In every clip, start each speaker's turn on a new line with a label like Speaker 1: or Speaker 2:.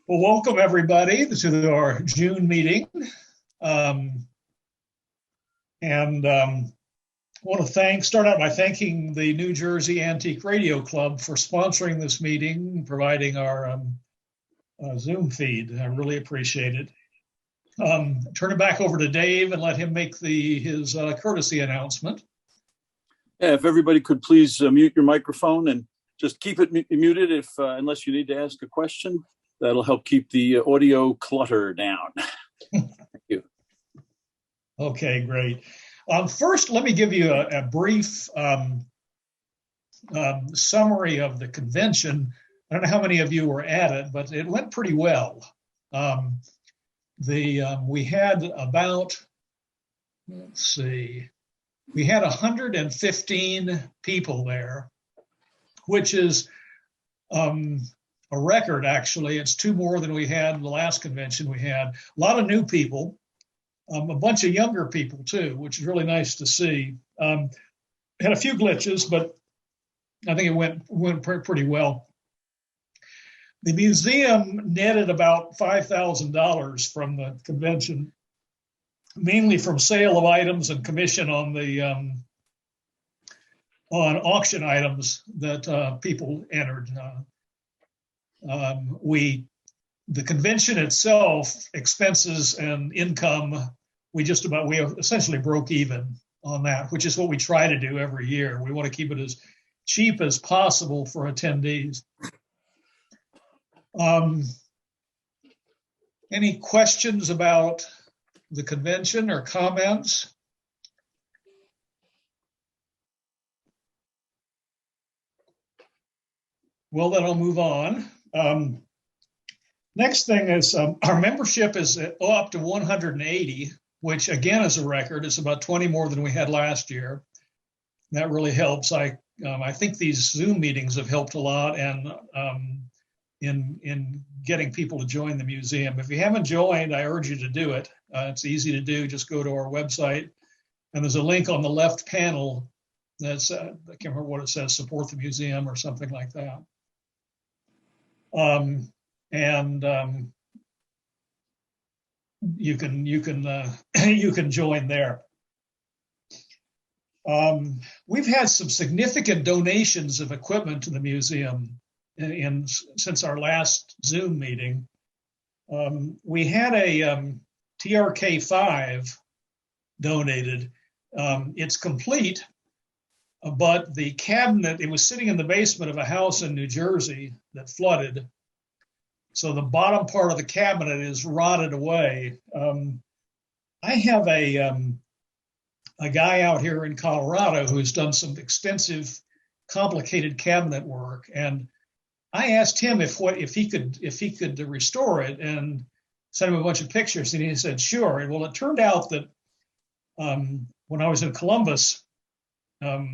Speaker 1: Well, welcome everybody to our June meeting. Um, and want to start out by thanking the New Jersey Antique Radio Club for sponsoring this meeting, providing our Zoom feed. I really appreciate it. Turn it back over to Dave and let him make his courtesy announcement.
Speaker 2: Yeah, if everybody could please mute your microphone and just keep it muted unless you need to ask a question. That'll help keep the audio clutter down. Thank you.
Speaker 1: Okay, great. First, let me give you a brief summary of the convention. I don't know how many of you were at it, but it went pretty well. We had about, we had 115 people there, which is a record, actually. It's two more than we had the last convention we had. A lot of new people, a bunch of younger people too, which is really nice to see. Had a few glitches, but I think it went pretty well. The museum netted about $5,000 from the convention, mainly from sale of items and commission on auction items that people entered. The convention itself, expenses and income, we essentially broke even on that, which is what we try to do every year. We want to keep it as cheap as possible for attendees. Any questions about the convention or comments? Well, then I'll move on. Next thing is our membership is up to 180, which again is a record. It's about 20 more than we had last year. That really helps. I think these Zoom meetings have helped a lot, and in getting people to join the museum. If you haven't joined, I urge you to do it. It's easy to do. Just go to our website, and there's a link on the left panel that's I can't remember what it says, support the museum or something like that. You can join there. We've had some significant donations of equipment to the museum since our last Zoom meeting. We had a TRK-5 donated. It's complete, but the cabinet, it was sitting in the basement of a house in New Jersey that flooded. So the bottom part of the cabinet is rotted away. I have a guy out here in Colorado who's done some extensive, complicated cabinet work, and I asked him if he could restore it and send him a bunch of pictures, and he said sure. And well, it turned out that when I was in Columbus a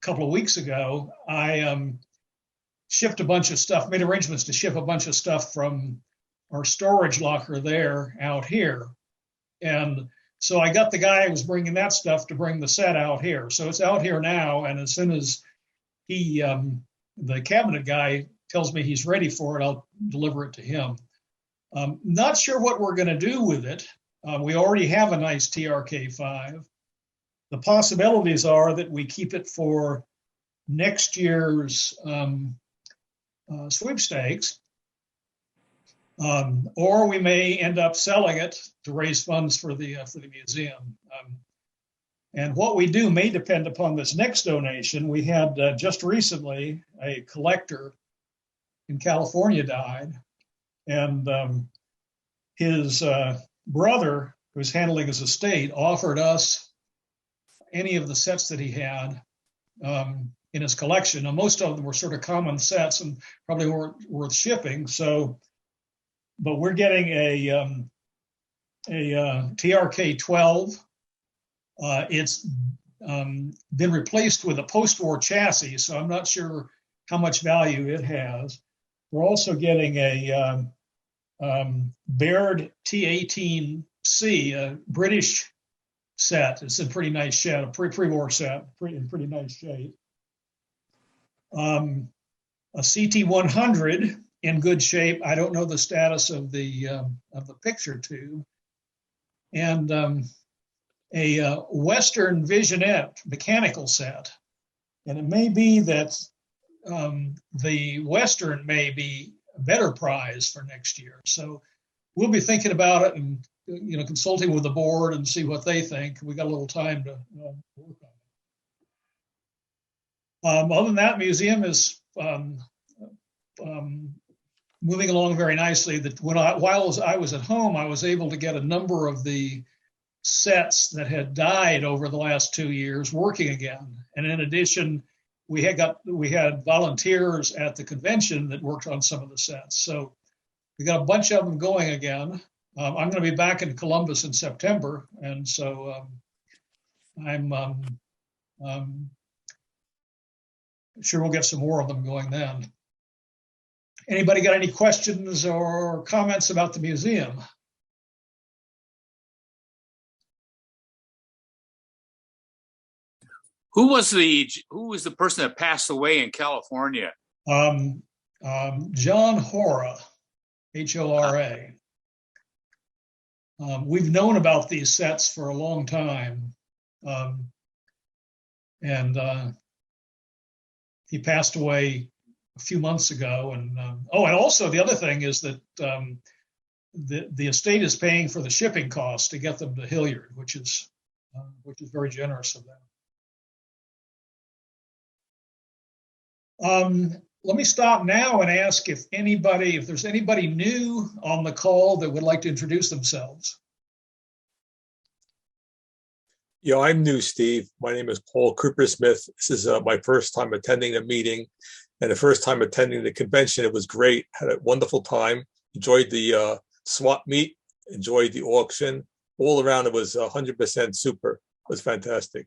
Speaker 1: couple of weeks ago, I shipped a bunch of stuff, made arrangements to ship a bunch of stuff from our storage locker there out here. And so I got the guy who was bringing that stuff to bring the set out here. So it's out here now, and as soon as the cabinet guy tells me he's ready for it, I'll deliver it to him. Not sure what we're going to do with it. We already have a nice TRK-5. The possibilities are that we keep it for next year's sweepstakes, or we may end up selling it to raise funds for the museum. And what we do may depend upon this next donation. We had just recently a collector in California died, and his brother, who's handling his estate, offered us any of the sets that he had in his collection. Now, most of them were sort of common sets and probably weren't worth shipping. So, but we're getting a TRK-12. It's been replaced with a post-war chassis, so I'm not sure how much value it has. We're also getting a Baird T-18C, a British set. It's in pretty nice shape, a pre-war set, in pretty nice shape. A CT-100 in good shape. I don't know the status of the picture tube. And a Western Visionette mechanical set. And it may be that the Western may be a better prize for next year. So we'll be thinking about it and consulting with the board and see what they think. We got a little time to work on it. Other than that, museum is moving along very nicely. That while I was at home, I was able to get a number of the sets that had died over the last 2 years working again. And in addition, we had volunteers at the convention that worked on some of the sets. So we got a bunch of them going again. I'm going to be back in Columbus in September, and so I'm sure we'll get some more of them going then. Anybody got any questions or comments about the museum?
Speaker 3: Who was the person that passed away in California?
Speaker 1: John Hora, Hora. We've known about these sets for a long time, and he passed away a few months ago. And and also the other thing is that the estate is paying for the shipping costs to get them to Hilliard, which is very generous of them. Let me stop now and ask if there's anybody new on the call that would like to introduce themselves.
Speaker 4: Yeah, I'm new, Steve. My name is Paul Cooper-Smith. This is my first time attending the meeting and the first time attending the convention. It was great. Had a wonderful time. Enjoyed the swap meet. Enjoyed the auction. All around, it was 100% super. It was fantastic.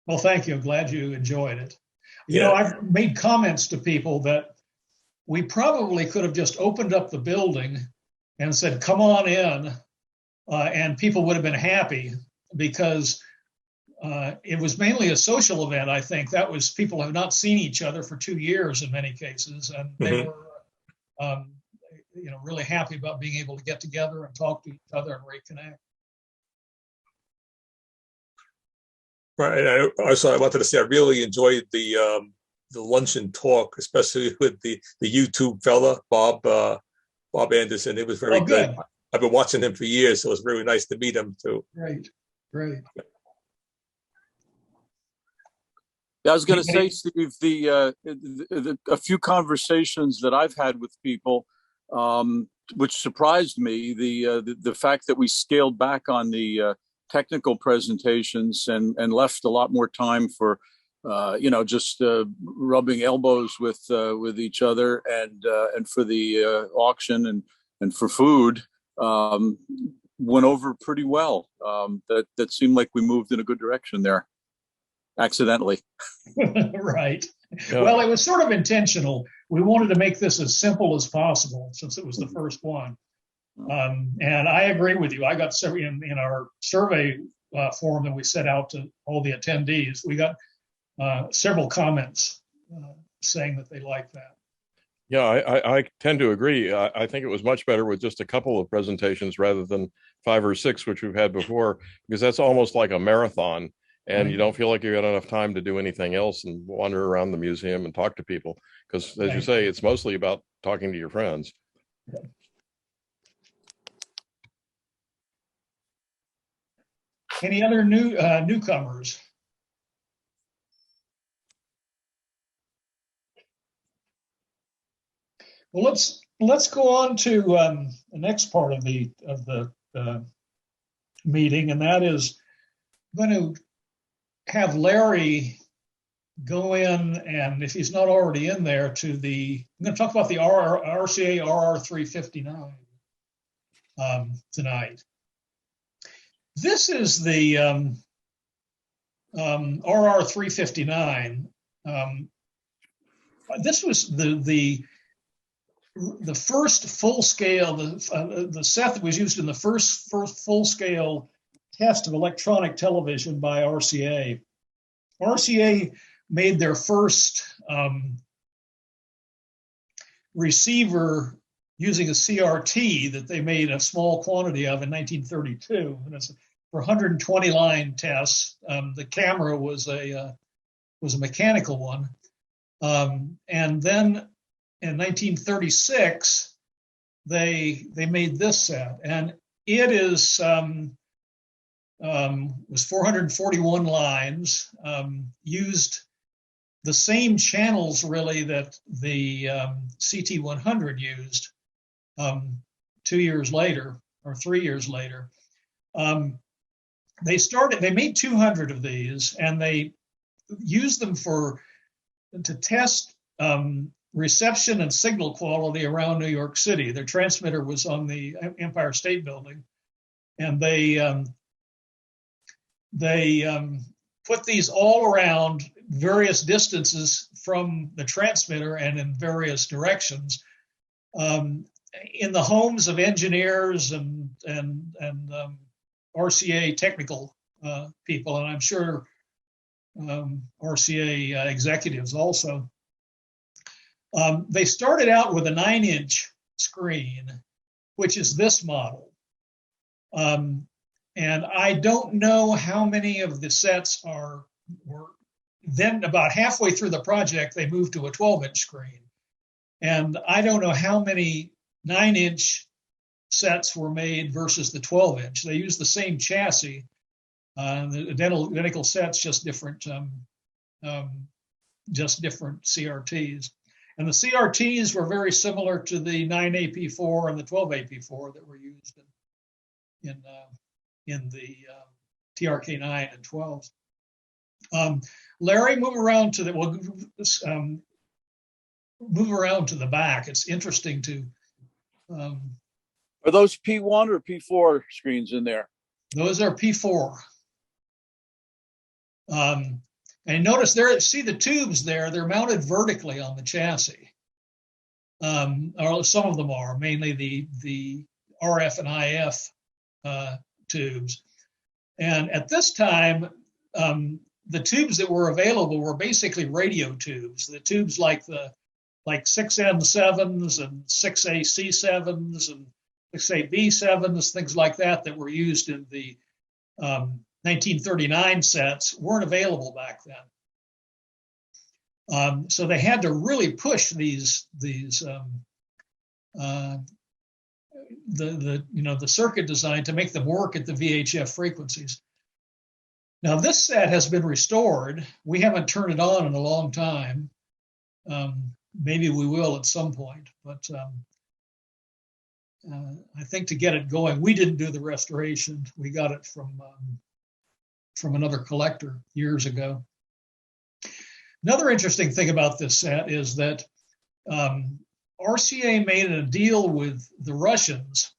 Speaker 1: Well, thank you. I'm glad you enjoyed it. I've made comments to people that we probably could have just opened up the building and said, come on in, and people would have been happy because it was mainly a social event, I think. That was, people have not seen each other for 2 years in many cases, and they were really happy about being able to get together and talk to each other and reconnect.
Speaker 4: Right. And I wanted to say I really enjoyed the luncheon talk, especially with the YouTube fella, Bob Anderson. It was very good. I've been watching him for years, so it was really nice to meet him too.
Speaker 1: Great.
Speaker 2: Yeah, I was going to say, Steve, a few conversations that I've had with people, which surprised me, the fact that we scaled back on the technical presentations and left a lot more time for just rubbing elbows with each other and for the auction and for food, went over pretty well. That seemed like we moved in a good direction there, accidentally.
Speaker 1: Right. Well, it was sort of intentional. We wanted to make this as simple as possible since it was the first one. And I agree with you. I got several in our survey form that we sent out to all the attendees. We got several comments saying that they like that.
Speaker 5: Yeah, I tend to agree. I think it was much better with just a couple of presentations rather than 5 or 6, which we've had before, because that's almost like a marathon, and you don't feel like you got enough time to do anything else and wander around the museum and talk to people. Because, as you say, it's mostly about talking to your friends.
Speaker 1: Yeah. Any other newcomers? Well, let's go on to the next part of the meeting, and that is I'm going to have Larry go in, and if he's not already in there, I'm going to talk about the RCA RR-359 tonight. This is the RR-359. This was the first full-scale, the set that was used in the first full-scale test of electronic television by RCA. RCA made their first receiver using a CRT that they made a small quantity of in 1932. And it's for 120 line tests. The camera was a mechanical one. And then in 1936, they made this set, and it is was 441 lines, used the same channels really that the CT100 used 2 years later or 3 years later. They made 200 of these, and they used them to test reception and signal quality around New York City. Their transmitter was on the Empire State Building, and they put these all around various distances from the transmitter and in various directions in the homes of engineers and RCA technical people, and I'm sure RCA executives also. They started out with a 9-inch screen, which is this model. And I don't know how many of the sets were then. About halfway through the project, they moved to a 12-inch screen. And I don't know how many 9-inch sets were made versus the 12-inch. They used the same chassis, the identical sets, just different CRTs. And the CRTs were very similar to the 9AP4 and the 12AP4 that were used in the TRK9 and 12s. Larry, move around to the back. It's interesting to.
Speaker 2: Are those P1 or P4 screens in there?
Speaker 1: Those are P4. And notice there, see the tubes there, they're mounted vertically on the chassis. Or some of them are, mainly the RF and IF tubes. And at this time, the tubes that were available were basically radio tubes. The tubes like 6N7s and 6AC7s and 6AB7s, things like that were used in the 1939 sets weren't available back then. So they had to really push the circuit design to make them work at the VHF frequencies. Now this set has been restored. We haven't turned it on in a long time. Maybe we will at some point, but I think to get it going, we didn't do the restoration. We got it from another collector years ago. Another interesting thing about this set is that RCA made a deal with the Russians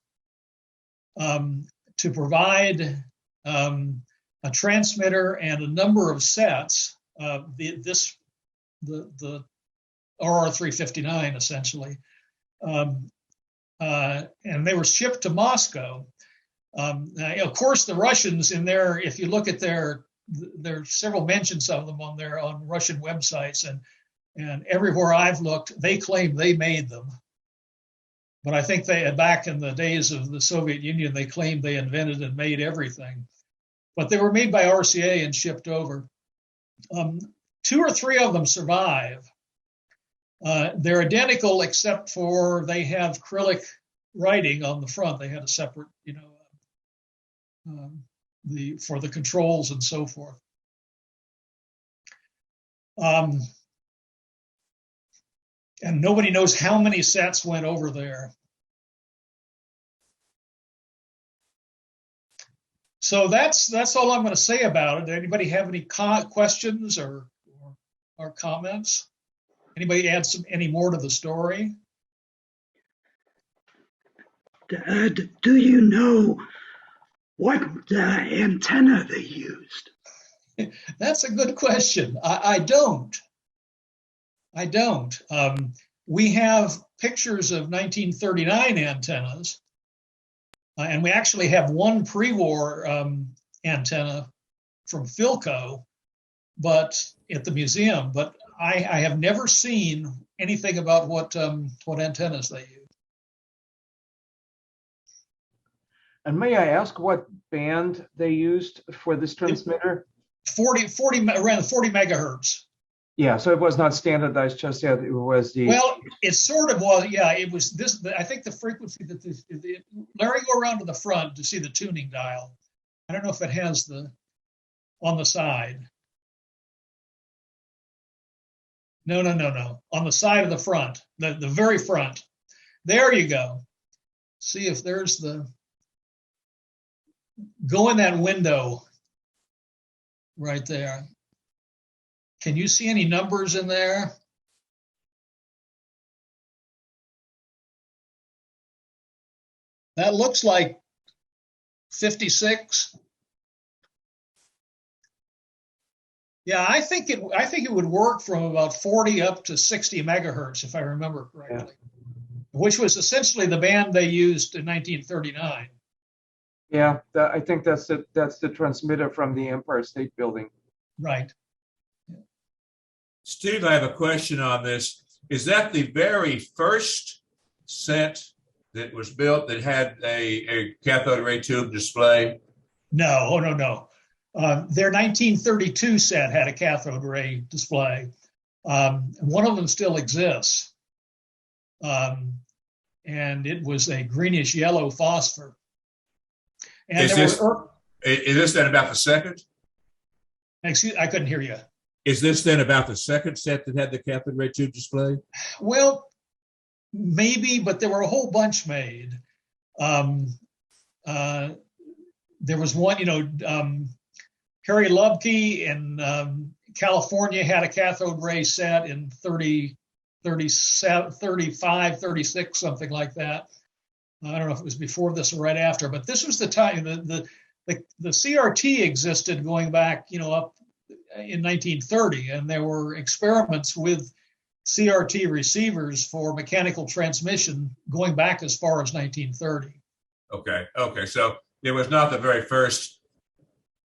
Speaker 1: to provide a transmitter and a number of sets, the RR-359 essentially, and they were shipped to Moscow. Of course, the Russians in there, if you look at there are several mentions of them on Russian websites, and everywhere I've looked, they claim they made them. But I think back in the days of the Soviet Union, they claimed they invented and made everything. But they were made by RCA and shipped over. 2 or 3 of them survive. They're identical except for they have acrylic writing on the front. They had a separate, for the controls and so forth. And nobody knows how many sets went over there. So that's all I'm going to say about it. Anybody have any questions or comments? Anybody add any more to the story?
Speaker 6: Do you know what antenna they used?
Speaker 1: That's a good question. I don't. We have pictures of 1939 antennas, and we actually have one pre-war antenna from Philco, but at the museum. But I have never seen anything about what antennas they use.
Speaker 7: And may I ask what band they used for this transmitter?
Speaker 1: 40 around 40 megahertz.
Speaker 7: Yeah, so it was not standardized just yet. It was the
Speaker 1: Well, it sort of was. Yeah, it was this. I think the frequency that Larry, go around to the front to see the tuning dial. I don't know if it has the on the side. No. On the side of the front, the very front. There you go. See if there's the. Go in that window right there. Can you see any numbers in there? That looks like 56. Yeah, I think it would work from about 40 up to 60 megahertz, if I remember correctly, which was essentially the band they used in 1939.
Speaker 7: yeah. I think that's the transmitter from the Empire State Building.
Speaker 1: Right.
Speaker 8: Steve, I have a question on this. Is that the very first set that was built that had a cathode ray tube display?
Speaker 1: No. Their 1932 set had a cathode ray display. One of them still exists. And it was a greenish yellow phosphor. And
Speaker 8: Is this then about the second?
Speaker 1: Excuse, I couldn't hear you.
Speaker 8: Is this then about the second set that had the cathode ray tube display?
Speaker 1: Well, maybe, but there were a whole bunch made. There was one, Harry Lubke in California had a cathode ray set in 30, 37, 35, 36, something like that. I don't know if it was before this or right after, but this was the time the CRT existed going back, up in 1930, and there were experiments with CRT receivers for mechanical transmission going back as far as 1930.
Speaker 8: Okay. So it was not the very first.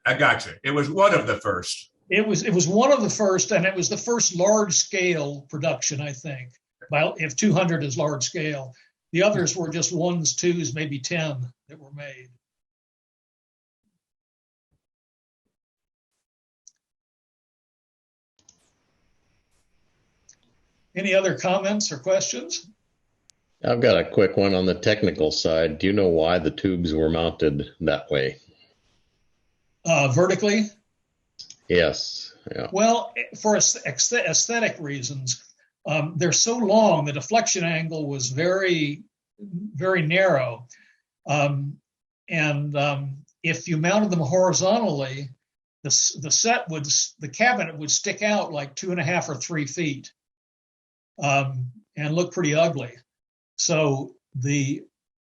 Speaker 8: I got you. It was one of the first.
Speaker 1: It was one of the first, and it was the first large scale production, I think. Well, if 200 is large scale, the others were just ones, twos, maybe 10 that were made. Any other comments or questions?
Speaker 9: I've got a quick one on the technical side. Do you know why the tubes were mounted that way?
Speaker 1: Vertically?
Speaker 9: Yes. Yeah.
Speaker 1: Well, for aesthetic reasons, they're so long, the deflection angle was very, very narrow. If you mounted them horizontally, the cabinet would stick out like 2.5 or 3 feet. And look pretty ugly. So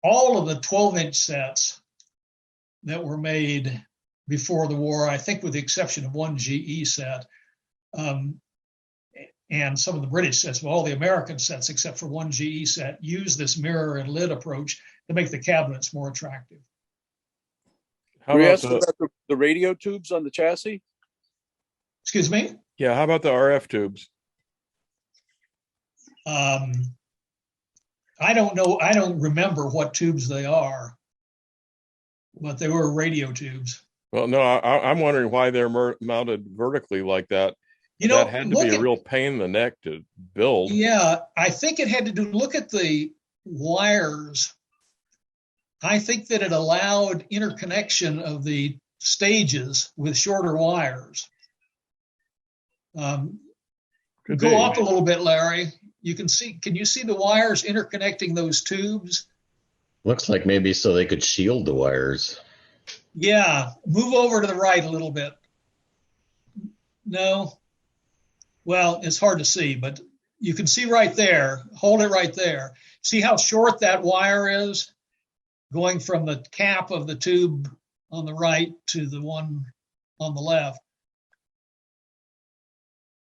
Speaker 1: all of the 12-inch sets that were made before the war, I think with the exception of one GE set, and some of the British sets, well, all the American sets except for one GE set, use this mirror and lid approach to make the cabinets more attractive.
Speaker 5: How
Speaker 2: Were you
Speaker 5: about
Speaker 2: asking about the radio tubes on the chassis?
Speaker 1: Excuse me?
Speaker 5: yeah, how about the RF tubes?
Speaker 1: I don't know. I don't remember what tubes they are, but they were radio tubes.
Speaker 5: Well, no, I'm wondering why they're mounted vertically like that. That had to be a real pain in the neck to build.
Speaker 1: Yeah, I think it had to do, look at the wires. I think that it allowed interconnection of the stages with shorter wires. Go up a little bit, Larry. Can you see the wires interconnecting those tubes?
Speaker 9: Looks like maybe so they could shield the wires.
Speaker 1: Yeah, move over to the right a little bit. No? Well, it's hard to see, but you can see right there. Hold it right there. See how short that wire is? Going from the cap of the tube on the right to the one on the left.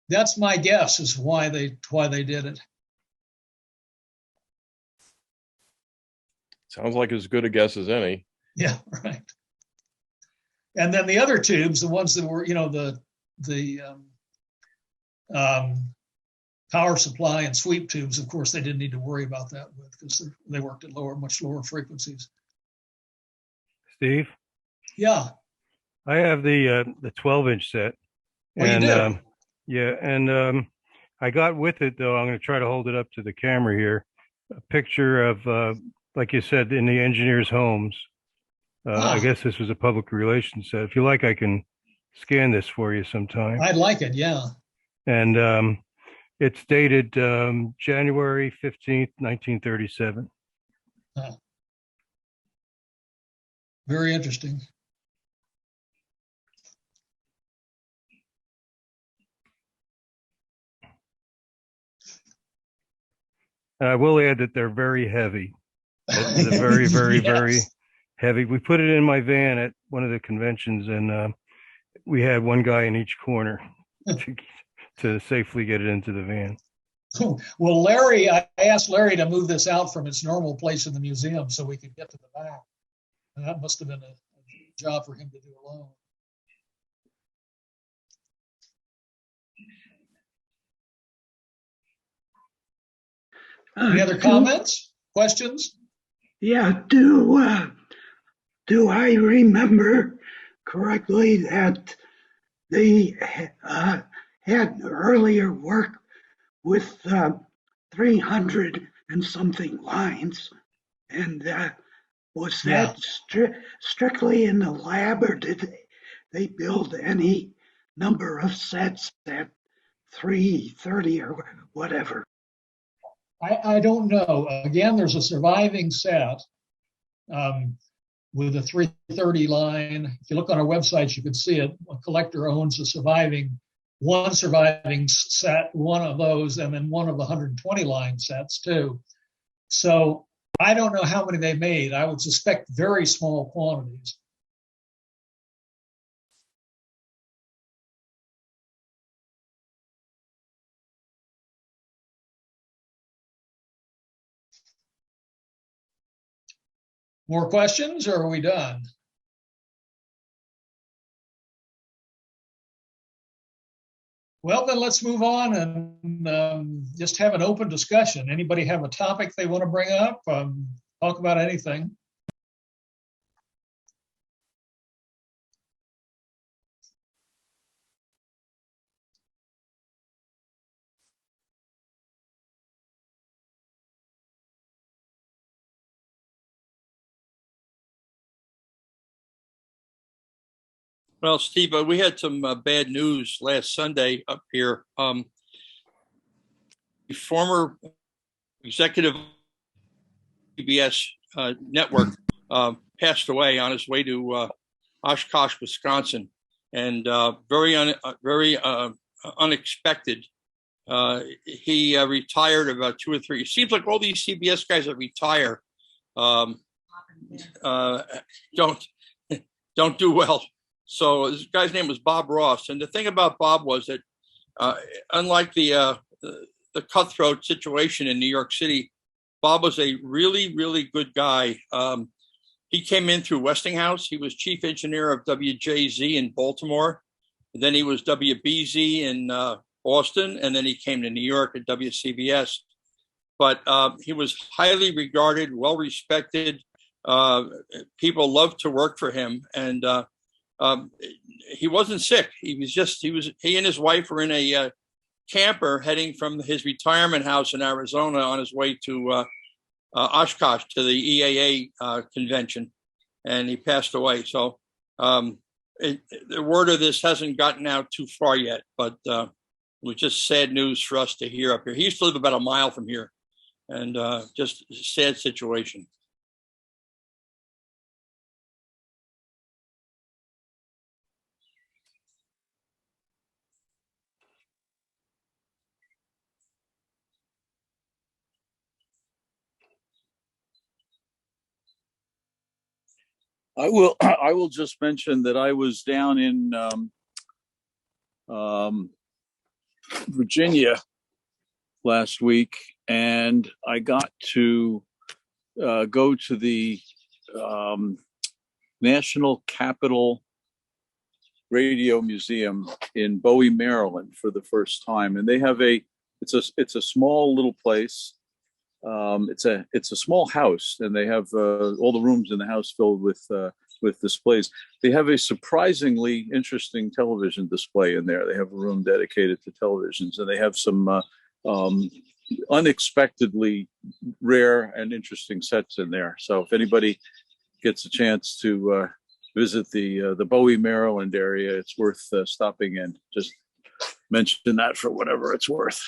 Speaker 1: That's my guess is why they did it.
Speaker 5: Sounds like as good a guess as any.
Speaker 1: Yeah, right. And then the other tubes, the ones that were, power supply and sweep tubes, of course, they didn't need to worry about that with because they worked at much lower frequencies.
Speaker 10: Steve,
Speaker 1: Yeah.
Speaker 10: I have the 12-inch set.
Speaker 1: Well, you do.
Speaker 10: Yeah, and I got with it though. I'm going to try to hold it up to the camera here. A picture of, like you said, in the engineers' homes. I guess this was a public relations set. If you like, I can scan this for you sometime.
Speaker 1: I'd like it, yeah.
Speaker 10: And it's dated January 15th, 1937.
Speaker 1: Very interesting.
Speaker 10: And I will add that they're very heavy. They're very, very,
Speaker 1: Yes.
Speaker 10: very heavy. We put it in my van at one of the conventions, and we had one guy in each corner to safely get it into the van.
Speaker 1: Well, Larry, I asked Larry to move this out from its normal place in the museum so we could get to the back. And that must have been a job for him to do alone. Any other comments, questions?
Speaker 6: Yeah, do I remember correctly that they had earlier work with 300 and something lines, and was that strictly in the lab, or did they build any number of sets at 330 or whatever?
Speaker 1: I don't know. Again, there's a surviving set with a 330 line. If you look on our website, you can see it. A collector owns one surviving set, one of those, and then one of the 120 line sets too. So I don't know how many they made. I would suspect very small quantities. More questions, or are we done? Well, then let's move on and just have an open discussion. Anybody have a topic they want to bring up? Talk about anything.
Speaker 11: Well, Steve, we had some bad news last Sunday up here. The former executive PBS network passed away on his way to Oshkosh, Wisconsin, and very unexpected. He retired about 2 or 3. It seems like all these CBS guys that retire don't do well. So this guy's name was Bob Ross, and the thing about Bob was that, unlike the cutthroat situation in New York City, Bob was a really, really good guy. He came in through Westinghouse. He was chief engineer of WJZ in Baltimore. And then he was WBZ in Boston, and then he came to New York at WCBS. But he was highly regarded, well respected. People loved to work for him, and he wasn't sick. He and his wife were in a camper heading from his retirement house in Arizona on his way to Oshkosh to the EAA convention, and he passed away. So the word of this hasn't gotten out too far yet, but it was just sad news for us to hear up here. He used to live about a mile from here, and just a sad situation.
Speaker 2: I will just mention that I was down in Virginia last week, and I got to go to the National Capital Radio Museum in Bowie, Maryland for the first time. And they have it's a small little place. It's a small house, and they have all the rooms in the house filled with displays. They have a surprisingly interesting television display in there. They have a room dedicated to televisions, and they have some unexpectedly rare and interesting sets in there. So if anybody gets a chance to visit the Bowie, Maryland area, it's worth stopping in. Just mention that for whatever it's worth.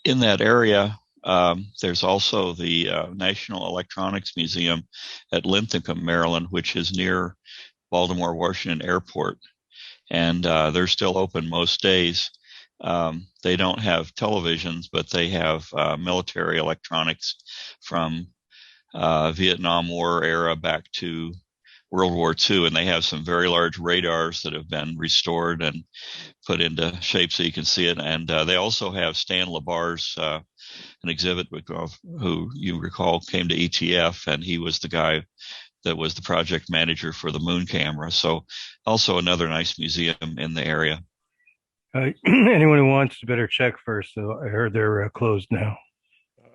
Speaker 12: In that area, there's also the National Electronics Museum at Linthicum, Maryland, which is near Baltimore Washington Airport. And they're still open most days. They don't have televisions, but they have military electronics from Vietnam War era back to World War II. And they have some very large radars that have been restored and put into shape so you can see it. And they also have Stan LeBar's an exhibit who you recall came to ETF, and he was the guy that was the project manager for the moon camera. So also another nice museum in the area.
Speaker 10: Anyone who wants to better check first. So I heard they're closed now.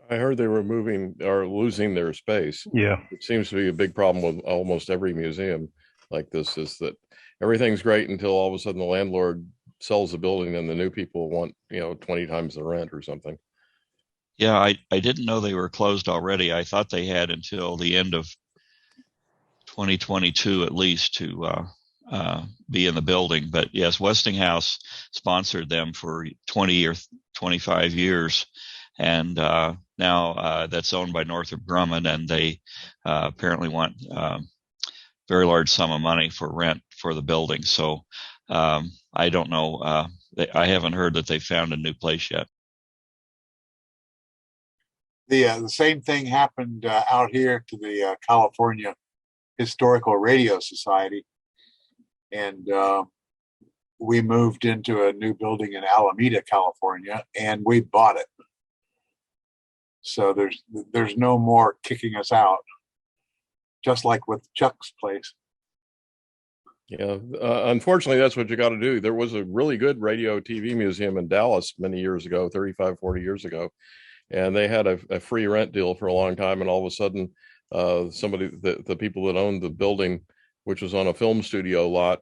Speaker 5: I heard they were moving or losing their space.
Speaker 10: Yeah.
Speaker 5: It seems to be a big problem with almost every museum like this, is that everything's great until all of a sudden the landlord sells the building and the new people want, 20 times the rent or something.
Speaker 12: Yeah, I didn't know they were closed already. I thought they had until the end of 2022 at least to be in the building. But yes, Westinghouse sponsored them for 20 or 25 years. And now that's owned by Northrop Grumman, and they apparently want very large sum of money for rent for the building. So I don't know. I haven't heard that they found a new place yet.
Speaker 13: The same thing happened out here to the California Historical Radio Society, and we moved into a new building in Alameda, California, and we bought it. So there's no more kicking us out, just like with Chuck's place.
Speaker 5: Yeah, unfortunately, that's what you got to do. There was a really good radio TV museum in Dallas many years ago, 35, 40 years ago. And they had a free rent deal for a long time. And all of a sudden, the people that owned the building, which was on a film studio lot,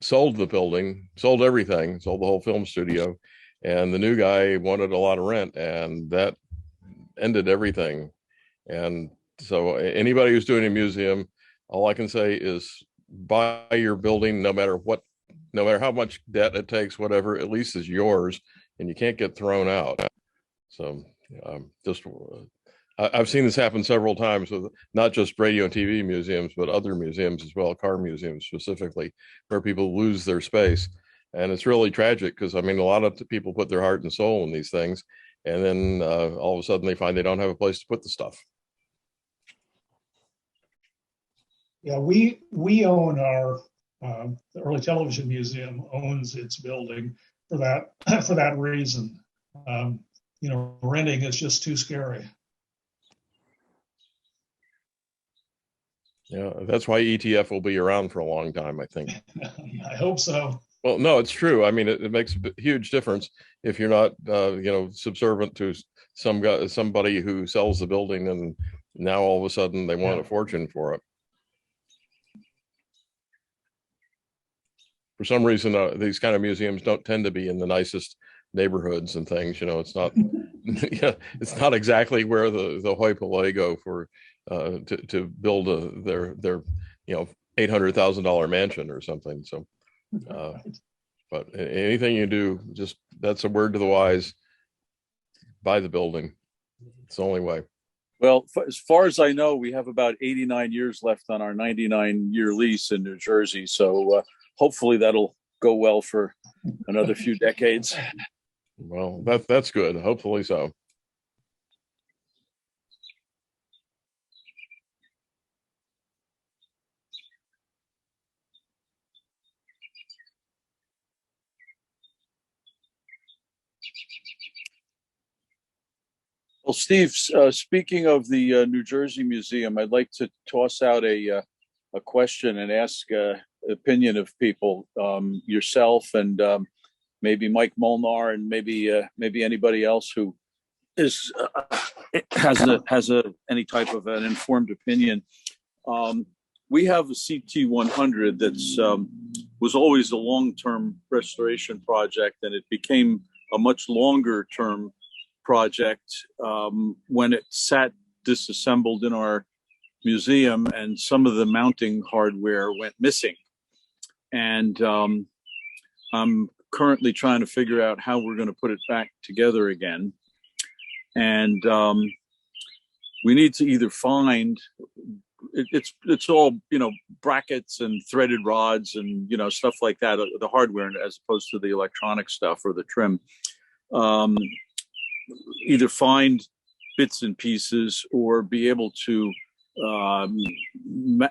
Speaker 5: sold the building, sold everything, sold the whole film studio. And the new guy wanted a lot of rent, and that ended everything. And so anybody who's doing a museum, all I can say is buy your building, no matter how much debt it takes, whatever, at least is yours, and you can't get thrown out. So I've seen this happen several times with not just radio and TV museums, but other museums as well, car museums specifically, where people lose their space. And it's really tragic because, a lot of people put their heart and soul in these things. And then all of a sudden they find they don't have a place to put the stuff.
Speaker 1: Yeah, we own our the Early Television Museum owns its building for that reason. Renting is just too scary.
Speaker 5: Yeah, that's why ETF will be around for a long time, I think.
Speaker 1: I hope so.
Speaker 5: Well, no, it's true. It makes a huge difference if you're not, subservient to somebody who sells the building, and now all of a sudden they want a fortune for it. For some reason, these kind of museums don't tend to be in the nicest neighborhoods and things. It's not, it's not exactly where the hoi polloi go for to build their $800,000 mansion or something. So. But anything you do, just that's a word to the wise. Buy the building. It's the only way.
Speaker 2: Well, as far as I know, we have about 89 years left on our 99-year lease in New Jersey. So hopefully that'll go well for another few decades.
Speaker 5: Well, that's good. Hopefully so.
Speaker 2: Well, Steve, speaking of the New Jersey Museum, I'd like to toss out a question and ask opinion of people, yourself and maybe Mike Molnar and maybe anybody else who is has any type of an informed opinion. We have a CT 100 that's was always a long-term restoration project, and it became a much longer-term project when it sat disassembled in our museum, and some of the mounting hardware went missing. And I'm currently trying to figure out how we're going to put it back together again. And we need to either find it's all, you know, brackets and threaded rods and, you know, stuff like that, the hardware as opposed to the electronic stuff or the trim. Either find bits and pieces or be able to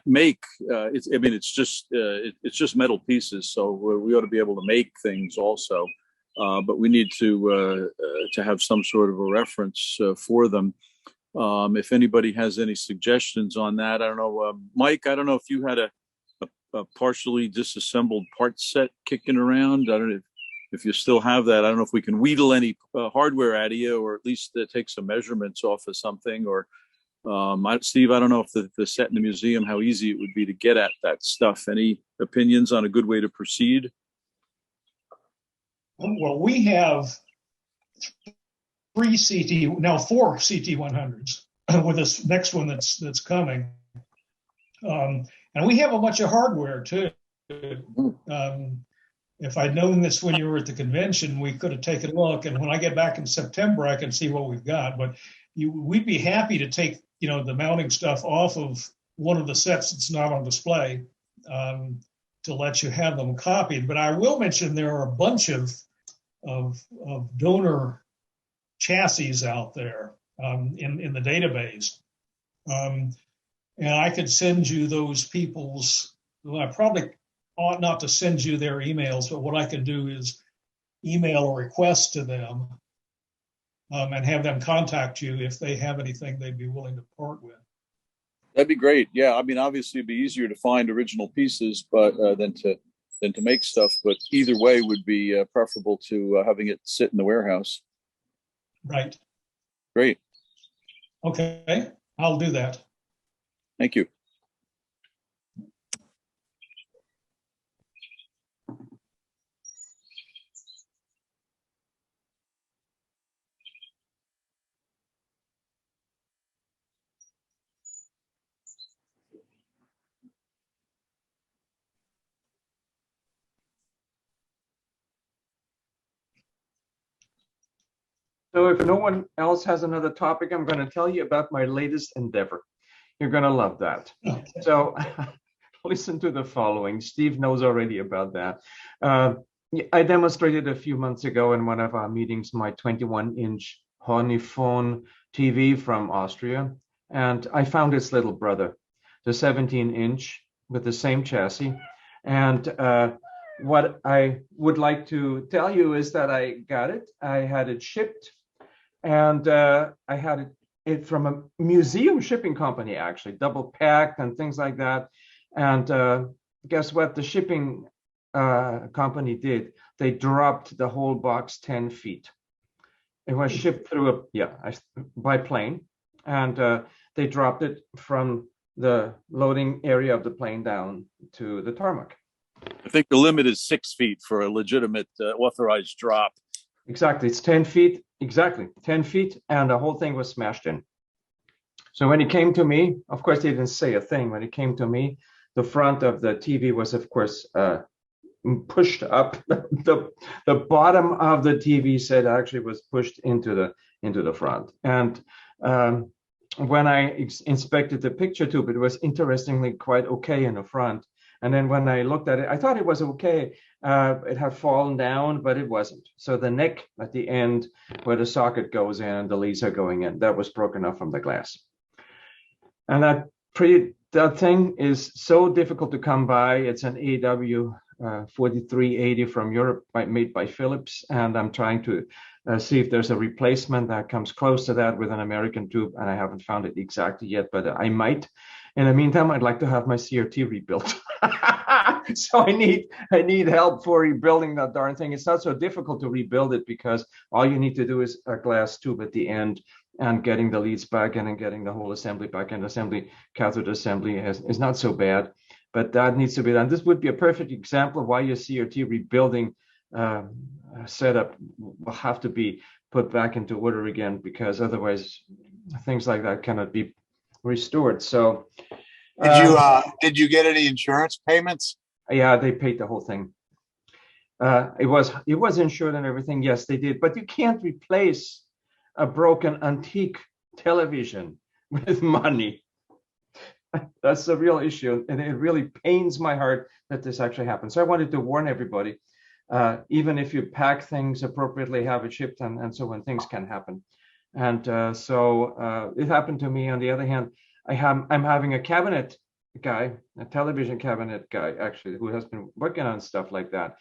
Speaker 2: make it's just metal pieces, so we ought to be able to make things also, but we need to have some sort of a reference for them. If anybody has any suggestions on that, I don't know. Mike, I don't know if you had a partially disassembled part set kicking around. I don't know if you still have that. I don't know if we can wheedle any hardware out of you, or at least take some measurements off of something. Or Steve, I don't know if the set in the museum, how easy it would be to get at that stuff. Any opinions on a good way to proceed?
Speaker 1: Well, we have four CT 100s with this next one that's coming, and we have a bunch of hardware too. If I'd known this when you were at the convention, we could have taken a look. And when I get back in September, I can see what we've got. But we'd be happy to take, you know, the mounting stuff off of one of the sets that's not on display to let you have them copied. But I will mention there are a bunch of donor chassis out there in the database. And I could send you those people's, well, I probably ought not to send you their emails, but what I can do is email a request to them and have them contact you if they have anything they'd be willing to part with.
Speaker 2: That'd be great. Yeah, I mean, obviously it'd be easier to find original pieces, but than to make stuff. But either way would be preferable to having it sit in the warehouse.
Speaker 1: Right.
Speaker 2: Great.
Speaker 1: Okay, I'll do that.
Speaker 2: Thank you.
Speaker 7: So if no one else has another topic, I'm going to tell you about my latest endeavor. You're going to love that. Okay. So listen to the following. Steve knows already about that. I demonstrated a few months ago in one of our meetings my 21-inch Horniphone TV from Austria, and I found its little brother, the 17-inch with the same chassis. And what I would like to tell you is that I got it. I had it shipped, and I had it from a museum shipping company, actually, double packed and things like that. And guess what the shipping company did? They dropped the whole box 10 feet. It was shipped through by plane, and they dropped it from the loading area of the plane down to the tarmac.
Speaker 2: I think the limit is 6 feet for a legitimate authorized drop.
Speaker 7: Exactly. It's 10 feet. Exactly. 10 feet. And the whole thing was smashed in. So when it came to me, of course, they didn't say a thing. When it came to me, the front of the TV was, of course, pushed up. The bottom of the TV set actually was pushed into the front. And when I inspected the picture tube, it was interestingly quite okay in the front. And then when I looked at it, I thought it was okay. It had fallen down, but it wasn't. So the neck at the end where the socket goes in and the leads are going in, that was broken off from the glass. And that thing is so difficult to come by. It's an AW 4380 from Europe made by Philips, and I'm trying to see if there's a replacement that comes close to that with an American tube, and I haven't found it exactly yet, but I might. In the meantime, I'd like to have my CRT rebuilt. So I need help for rebuilding that darn thing. It's not so difficult to rebuild it because all you need to do is a glass tube at the end and getting the leads back in and getting the whole assembly back in. Assembly, cathode assembly is not so bad, but that needs to be done. This would be a perfect example of why your CRT rebuilding setup will have to be put back into order again, because otherwise things like that cannot be restored. So
Speaker 13: did you get any insurance payments?
Speaker 7: Yeah, they paid the whole thing. It was insured and everything. Yes, they did. But you can't replace a broken antique television with money. That's the real issue, and it really pains my heart that this actually happened. So I wanted to warn everybody, even if you pack things appropriately, have it shipped, and so on, things can happen. And so it happened to me. On the other hand, I'm having a cabinet guy, a television cabinet guy, actually, who has been working on stuff like that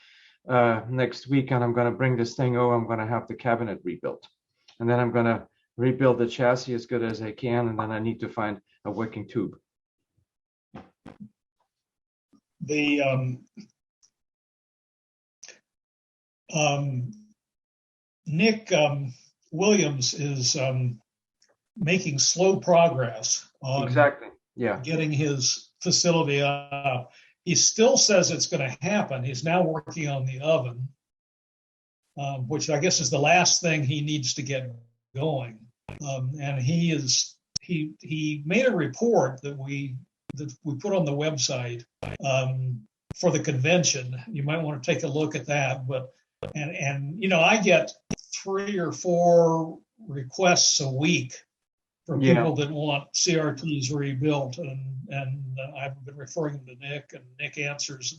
Speaker 7: next week, and I'm going to bring this thing over. I'm going to have the cabinet rebuilt, and then I'm going to rebuild the chassis as good as I can, and then I need to find a working tube.
Speaker 1: Nick Williams is making slow progress on getting his facility up. He still says it's going to happen. He's now working on the oven, which I guess is the last thing he needs to get going. And he made a report that we put on the website for the convention. You might want to take a look at that. And you know, I get 3 or 4 requests a week from people that want CRTs rebuilt, and I've been referring them to Nick, and Nick answers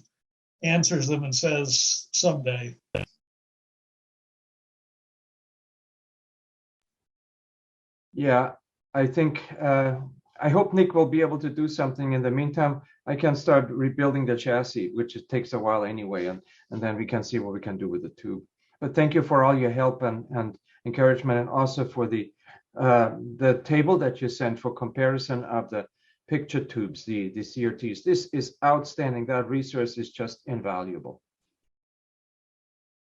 Speaker 1: them and says someday.
Speaker 7: Yeah, I think I hope Nick will be able to do something. In the meantime, I can start rebuilding the chassis, which it takes a while anyway, and then we can see what we can do with the tube. But thank you for all your help and encouragement, and also for the table that you sent for comparison of the picture tubes, the CRTs. This is outstanding. That resource is just invaluable.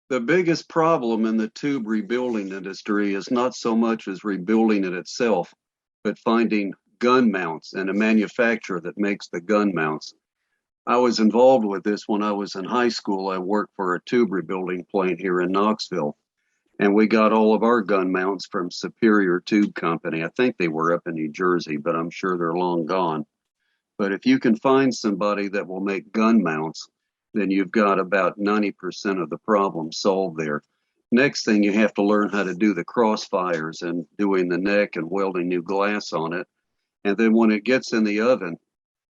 Speaker 14: The biggest problem in the tube rebuilding industry is not so much as rebuilding it itself, but finding gun mounts and a manufacturer that makes the gun mounts. I was involved with this when I was in high school. I worked for a tube rebuilding plant here in Knoxville, and we got all of our gun mounts from Superior Tube Company. I think they were up in New Jersey, but I'm sure they're long gone. But if you can find somebody that will make gun mounts, then you've got about 90% of the problem solved there. Next thing, you have to learn how to do the crossfires and doing the neck and welding new glass on it. And then when it gets in the oven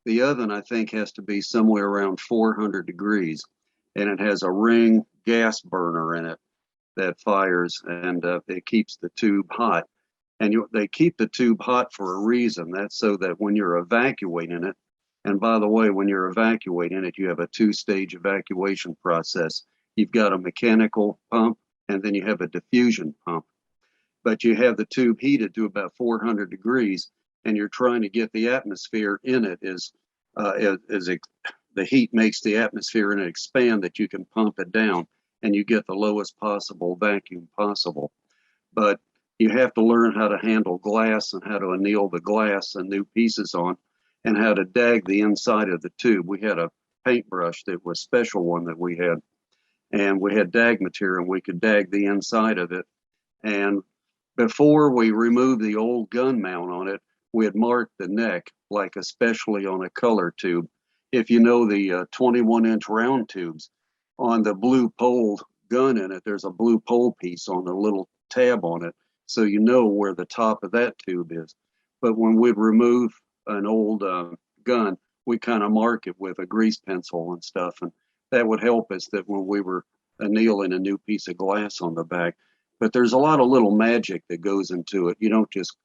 Speaker 14: I think has to be somewhere around 400 degrees, and it has a ring gas burner in it that fires, and it keeps the tube hot. And they keep the tube hot for a reason. That's so that when you're evacuating it, and by the way, when you're evacuating it, you have a 2-stage evacuation process. You've got a mechanical pump, and then you have a diffusion pump. But you have the tube heated to about 400 degrees, and you're trying to get the atmosphere in it the heat makes the atmosphere in it expand, that you can pump it down and you get the lowest possible vacuum possible. But you have to learn how to handle glass and how to anneal the glass and new pieces on, and how to dag the inside of the tube. We had a paintbrush that was a special one that we had, and we had dag material, and we could dag the inside of it. And before we removed the old gun mount on it, we had marked the neck, like especially on a color tube. If you know the 21-inch round tubes, on the blue pole gun in it, there's a blue pole piece on the little tab on it, so you know where the top of that tube is. But when we'd remove an old gun, we kind of mark it with a grease pencil and stuff, and that would help us that when we were annealing a new piece of glass on the back. But there's a lot of little magic that goes into it. You don't just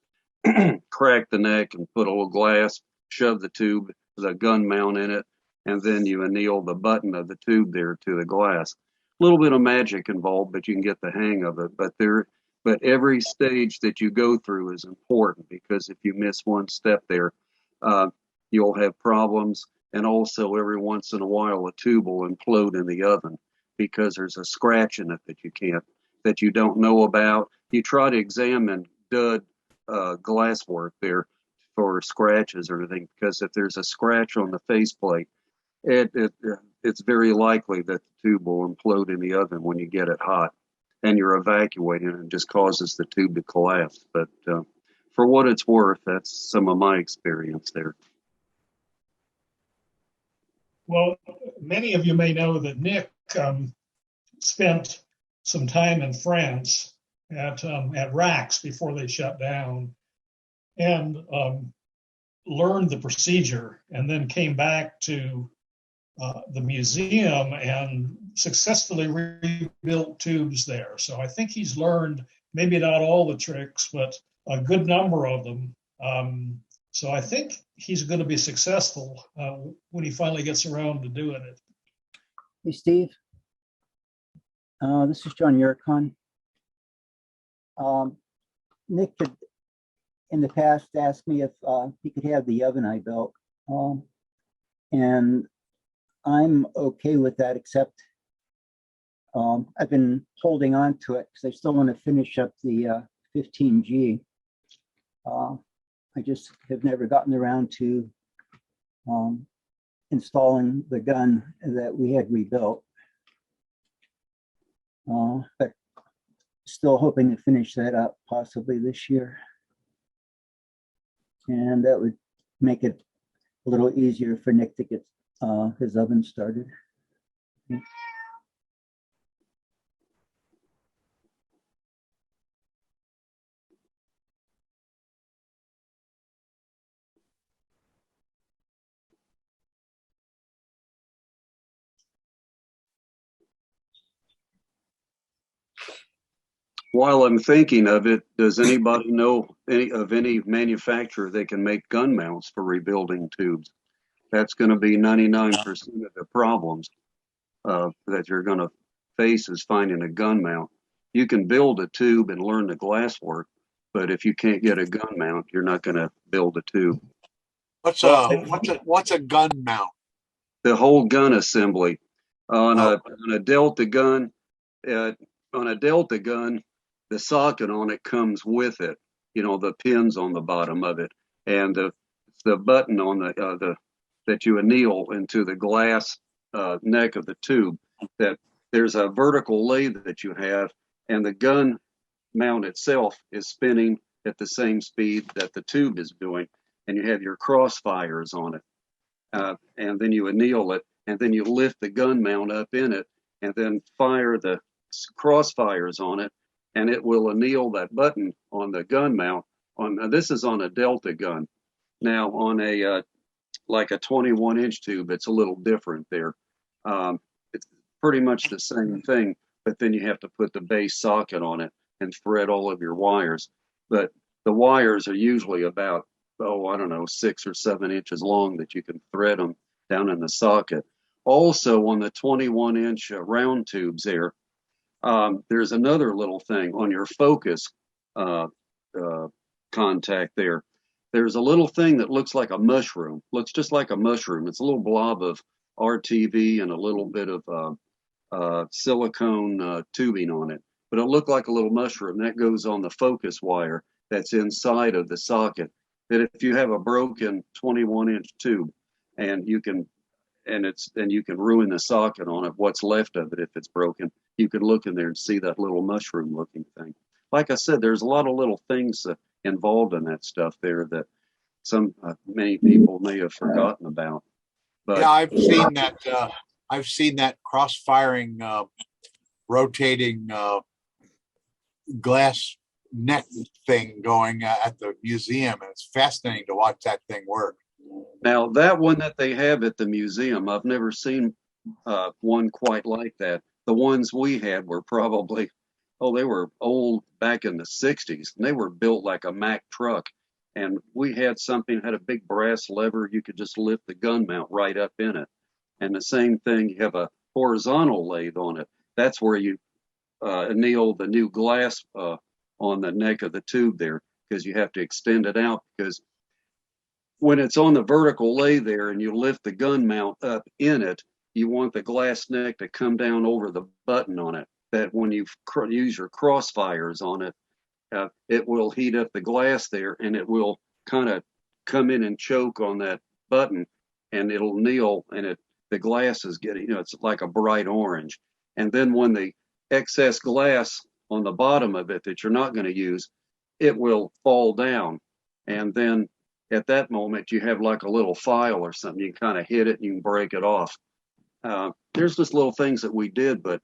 Speaker 14: crack the neck and put a little glass, shove the tube, the gun mount in it, and then you anneal the button of the tube there to the glass. A little bit of magic involved, but you can get the hang of it. But every stage that you go through is important, because if you miss one step there, you'll have problems. And also, every once in a while, a tube will implode in the oven because there's a scratch in it that you don't know about. You try to examine dud glasswork there for scratches or anything, because if there's a scratch on the faceplate, it's very likely that the tube will implode in the oven when you get it hot, and you're evacuating, and it just causes the tube to collapse. But for what it's worth, that's some of my experience there.
Speaker 1: Well, many of you may know that Nick spent some time in France at RACS before they shut down, and learned the procedure, and then came back to the museum and successfully rebuilt tubes there. So I think he's learned maybe not all the tricks, but a good number of them. So I think he's going to be successful when he finally gets around to doing it.
Speaker 15: Hey, Steve. This is John Yurkon. Nick had in the past asked me if he could have the oven I built. And I'm okay with that, except I've been holding on to it because I still want to finish up the 15G. I just have never gotten around to installing the gun that we had rebuilt. But still hoping to finish that up possibly this year. And that would make it a little easier for Nick to get his oven started.
Speaker 14: While I'm thinking of it, does anybody know any manufacturer that can make gun mounts for rebuilding tubes? That's going to be 99% of the problems that you're going to face is finding a gun mount. You can build a tube and learn the glass work, but if you can't get a gun mount, you're not going to build a tube.
Speaker 13: What's a gun mount?
Speaker 14: The whole gun assembly on a Delta gun. On a Delta gun, the socket on it comes with it. You know, the pins on the bottom of it, and the button on the that you anneal into the glass neck of the tube. That there's a vertical lathe that you have, and the gun mount itself is spinning at the same speed that the tube is doing, and you have your crossfires on it, and then you anneal it, and then you lift the gun mount up in it, and then fire the crossfires on it, and it will anneal that button on the gun mount. This is on a Delta gun. Now on a like a 21-inch tube, it's a little different there. It's pretty much the same thing, but then you have to put the base socket on it and thread all of your wires. But the wires are usually about, I don't know, 6 or 7 inches long that you can thread them down in the socket. Also on the 21-inch round tubes there, there's another little thing on your focus contact there. There's a little thing that looks like a mushroom, looks just like a mushroom. It's a little blob of RTV and a little bit of silicone tubing on it, but it'll look like a little mushroom. That goes on the focus wire that's inside of the socket. That if you have a broken 21-inch tube and you can ruin the socket on it, what's left of it if it's broken, you can look in there and see that little mushroom looking thing. Like I said, there's a lot of little things involved in that stuff there that many people may have forgotten about. But
Speaker 13: yeah, I've seen that cross-firing, rotating glass neck thing going at the museum, and it's fascinating to watch that thing work.
Speaker 14: Now, that one that they have at the museum, I've never seen one quite like that. The ones we had were probably, they were old back in the 60s, and they were built like a Mack truck. And we had something, had a big brass lever. You could just lift the gun mount right up in it. And the same thing, you have a horizontal lathe on it. That's where you anneal the new glass on the neck of the tube there, because you have to extend it out, because when it's on the vertical lathe there and you lift the gun mount up in it, you want the glass neck to come down over the button on it, that when you use your crossfires on it, it will heat up the glass there, and it will kind of come in and choke on that button, and it'll anneal, and the glass is getting, it's like a bright orange. And then when the excess glass on the bottom of it that you're not going to use, it will fall down. And then at that moment, you have like a little file or something. You can kind of hit it and you can break it off. There's just little things that we did, but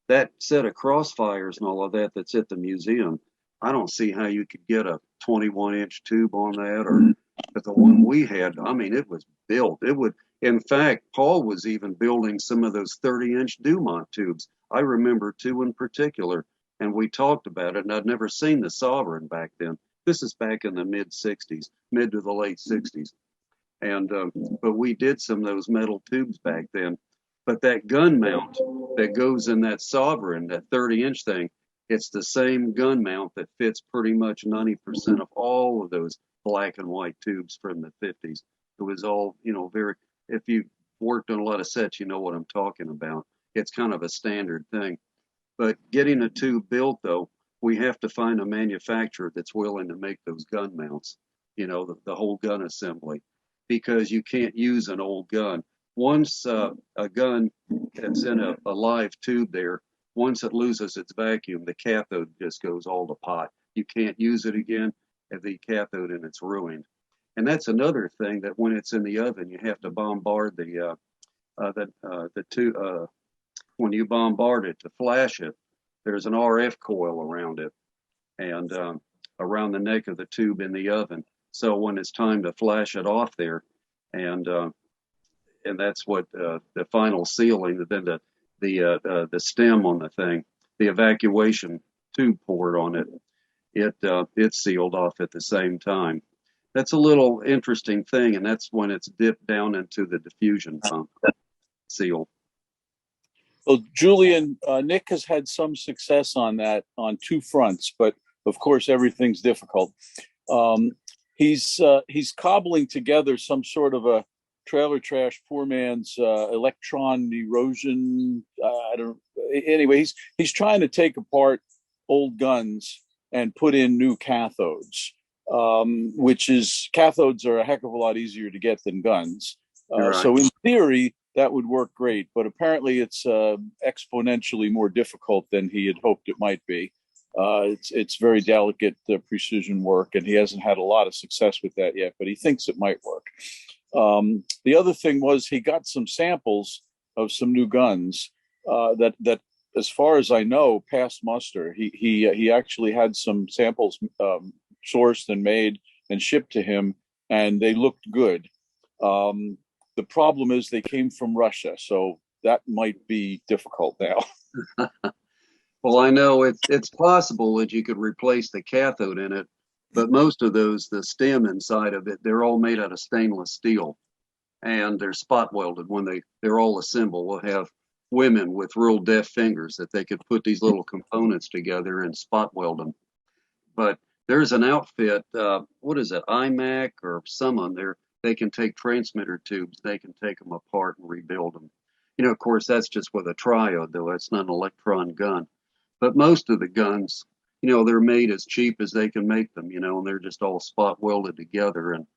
Speaker 14: that set of crossfires and all of that that's at the museum, I don't see how you could get a 21-inch tube on that, but the one we had, I mean, it was built. In fact, Paul was even building some of those 30-inch Dumont tubes. I remember two in particular, and we talked about it, and I'd never seen the Sovereign back then. This is back in the mid to the late 60s. And, but we did some of those metal tubes back then. But that gun mount that goes in that Sovereign, that 30-inch thing, it's the same gun mount that fits pretty much 90% of all of those black and white tubes from the 50s. It was all, if you worked on a lot of sets, you know what I'm talking about. It's kind of a standard thing. But getting a tube built, though, we have to find a manufacturer that's willing to make those gun mounts, the whole gun assembly, because you can't use an old gun. Once a gun that's in a live tube there, once it loses its vacuum, the cathode just goes all to pot. You can't use it again, and the cathode, and it's ruined. And that's another thing, that when it's in the oven, you have to bombard the tube. When you bombard it to flash it, there's an RF coil around it, and around the neck of the tube in the oven. So when it's time to flash it off there, and that's what the final sealing, then the stem on the thing, the evacuation tube port on it, it's sealed off at the same time. That's a little interesting thing, and that's when it's dipped down into the diffusion pump seal.
Speaker 2: Well, Julian, Nick has had some success on that on two fronts, but of course everything's difficult. He's cobbling together some sort of a trailer trash poor man's electron erosion. Anyway, he's trying to take apart old guns and put in new cathodes, cathodes are a heck of a lot easier to get than guns.
Speaker 14: Right.
Speaker 2: So in theory, that would work great, but apparently it's exponentially more difficult than he had hoped it might be. It's very delicate precision work, and he hasn't had a lot of success with that yet, but he thinks it might work. The other thing was he got some samples of some new guns that, as far as I know, passed muster. He actually had some samples sourced and made and shipped to him, and they looked good. The problem is they came from Russia, so that might be difficult now.
Speaker 14: Well, I know it's possible that you could replace the cathode in it, but most of those, the stem inside of it, they're all made out of stainless steel, and they're spot welded. When they're all assembled, we'll have women with real deft fingers that they could put these little components together and spot weld them. But there's an outfit, what is it, IMAC or someone there, they can take transmitter tubes, they can take them apart and rebuild them. Of course, that's just with a triode, though. It's not an electron gun. But most of the guns, they're made as cheap as they can make them, and they're just all spot welded together. And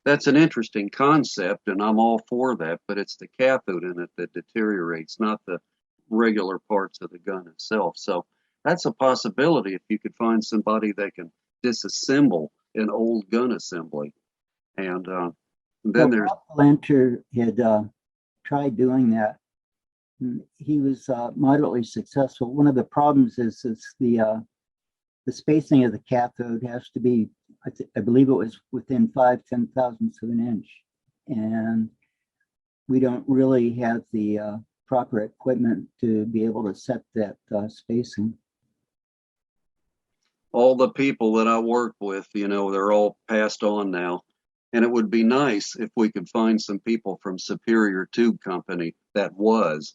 Speaker 14: that's an interesting concept, and I'm all for that, but it's the cathode in it that deteriorates, not the regular parts of the gun itself. So that's a possibility if you could find somebody that can disassemble an old gun assembly. And then there's
Speaker 15: Lanter had tried doing that. He was moderately successful. One of the problems is the spacing of the cathode has to be, I believe it was within 5/10,000ths of an inch, and we don't really have the proper equipment to be able to set that spacing.
Speaker 14: all the people that I worked with, they're all passed on now. And it would be nice if we could find some people from Superior Tube Company that was,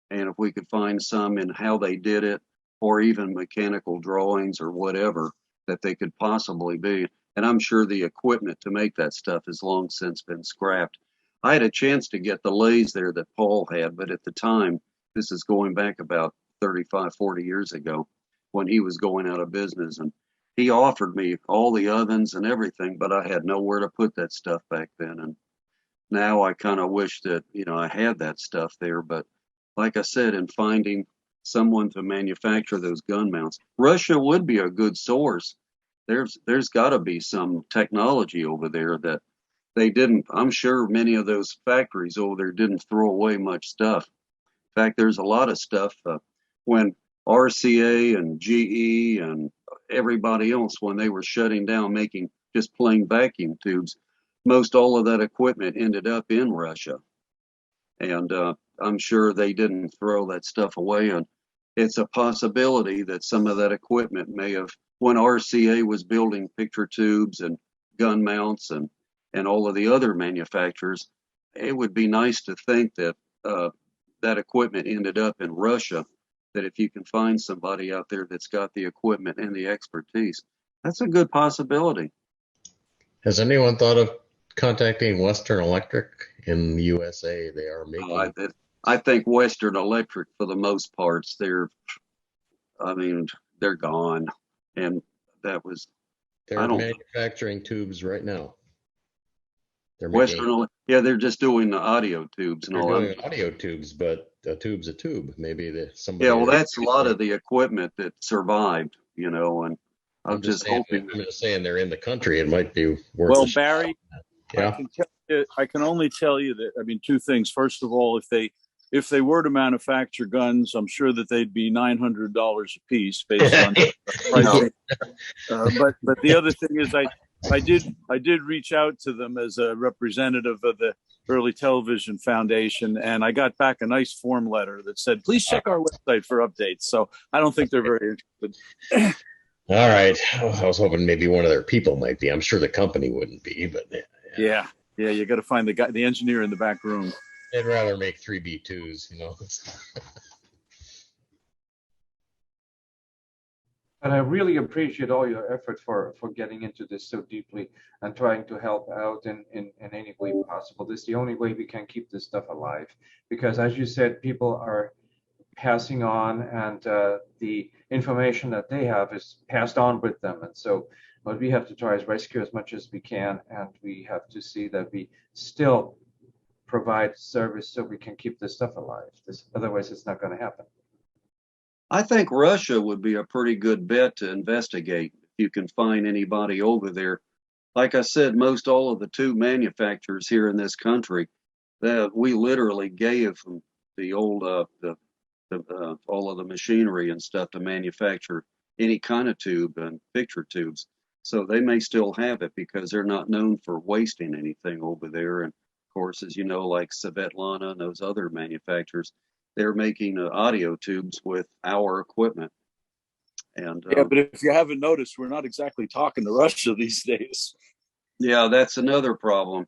Speaker 14: and if we could find some in how they did it, or even mechanical drawings or whatever that they could possibly be. And I'm sure the equipment to make that stuff has long since been scrapped. I had a chance to get the lathes there that Paul had, but at the time, this is going back about 35, 40 years ago when he was going out of business. And he offered me all the ovens and everything, but I had nowhere to put that stuff back then. And now I kind of wish that, I had that stuff there. But like I said, in finding someone to manufacture those gun mounts, Russia would be a good source. There's got to be some technology over there that they didn't. I'm sure many of those factories over there didn't throw away much stuff. In fact, there's a lot of stuff when RCA and GE and everybody else, when they were shutting down making just plain vacuum tubes, most all of that equipment ended up in Russia. And I'm sure they didn't throw that stuff away. And it's a possibility that some of that equipment may have, when RCA was building picture tubes and gun mounts and all of the other manufacturers, it would be nice to think that that equipment ended up in Russia, that if you can find somebody out there that's got the equipment and the expertise, that's a good possibility.
Speaker 9: Has anyone thought of contacting Western Electric in the USA? They are making.
Speaker 14: I think Western Electric, for the most parts, they're gone. And that was.
Speaker 9: They're manufacturing tubes right now. They're
Speaker 14: they're just doing the audio tubes and all that.
Speaker 9: They're doing audio tubes, but a tube's a tube. Maybe somebody.
Speaker 14: Yeah, well, that's a lot of the equipment that survived, and I'm just hoping.
Speaker 9: I'm just saying they're in the country. It might be worth.
Speaker 2: Well, Barry,
Speaker 9: yeah.
Speaker 2: I can only tell you that. Two things. First of all, if they were to manufacture guns, I'm sure that they'd be $900 a piece based on pricing. But the other thing is, I did reach out to them as a representative of the Early Television Foundation, and I got back a nice form letter that said, please check our website for updates. So I don't think they're very interested.
Speaker 9: All right. I was hoping maybe one of their people might be. I'm sure the company wouldn't be, but
Speaker 2: yeah, you got to find the engineer in the back room.
Speaker 9: They'd rather make 3B2s,
Speaker 7: But I really appreciate all your effort for getting into this so deeply and trying to help out in any way possible. This is the only way we can keep this stuff alive. Because as you said, people are passing on, and the information that they have is passed on with them. And so what we have to try is rescue as much as we can, and we have to see that we still provide service so we can keep this stuff alive. Otherwise, it's not going to happen.
Speaker 14: I think Russia would be a pretty good bet to investigate if you can find anybody over there. Like I said, most all of the tube manufacturers here in this country, that we literally gave them the old all of the machinery and stuff to manufacture any kind of tube and picture tubes. So they may still have it because they're not known for wasting anything over there. And of course, as you know, like Svetlana and those other manufacturers, they're making audio tubes with our equipment. And
Speaker 2: yeah, but if you haven't noticed, we're not exactly talking to Russia these days.
Speaker 14: Yeah, that's another problem.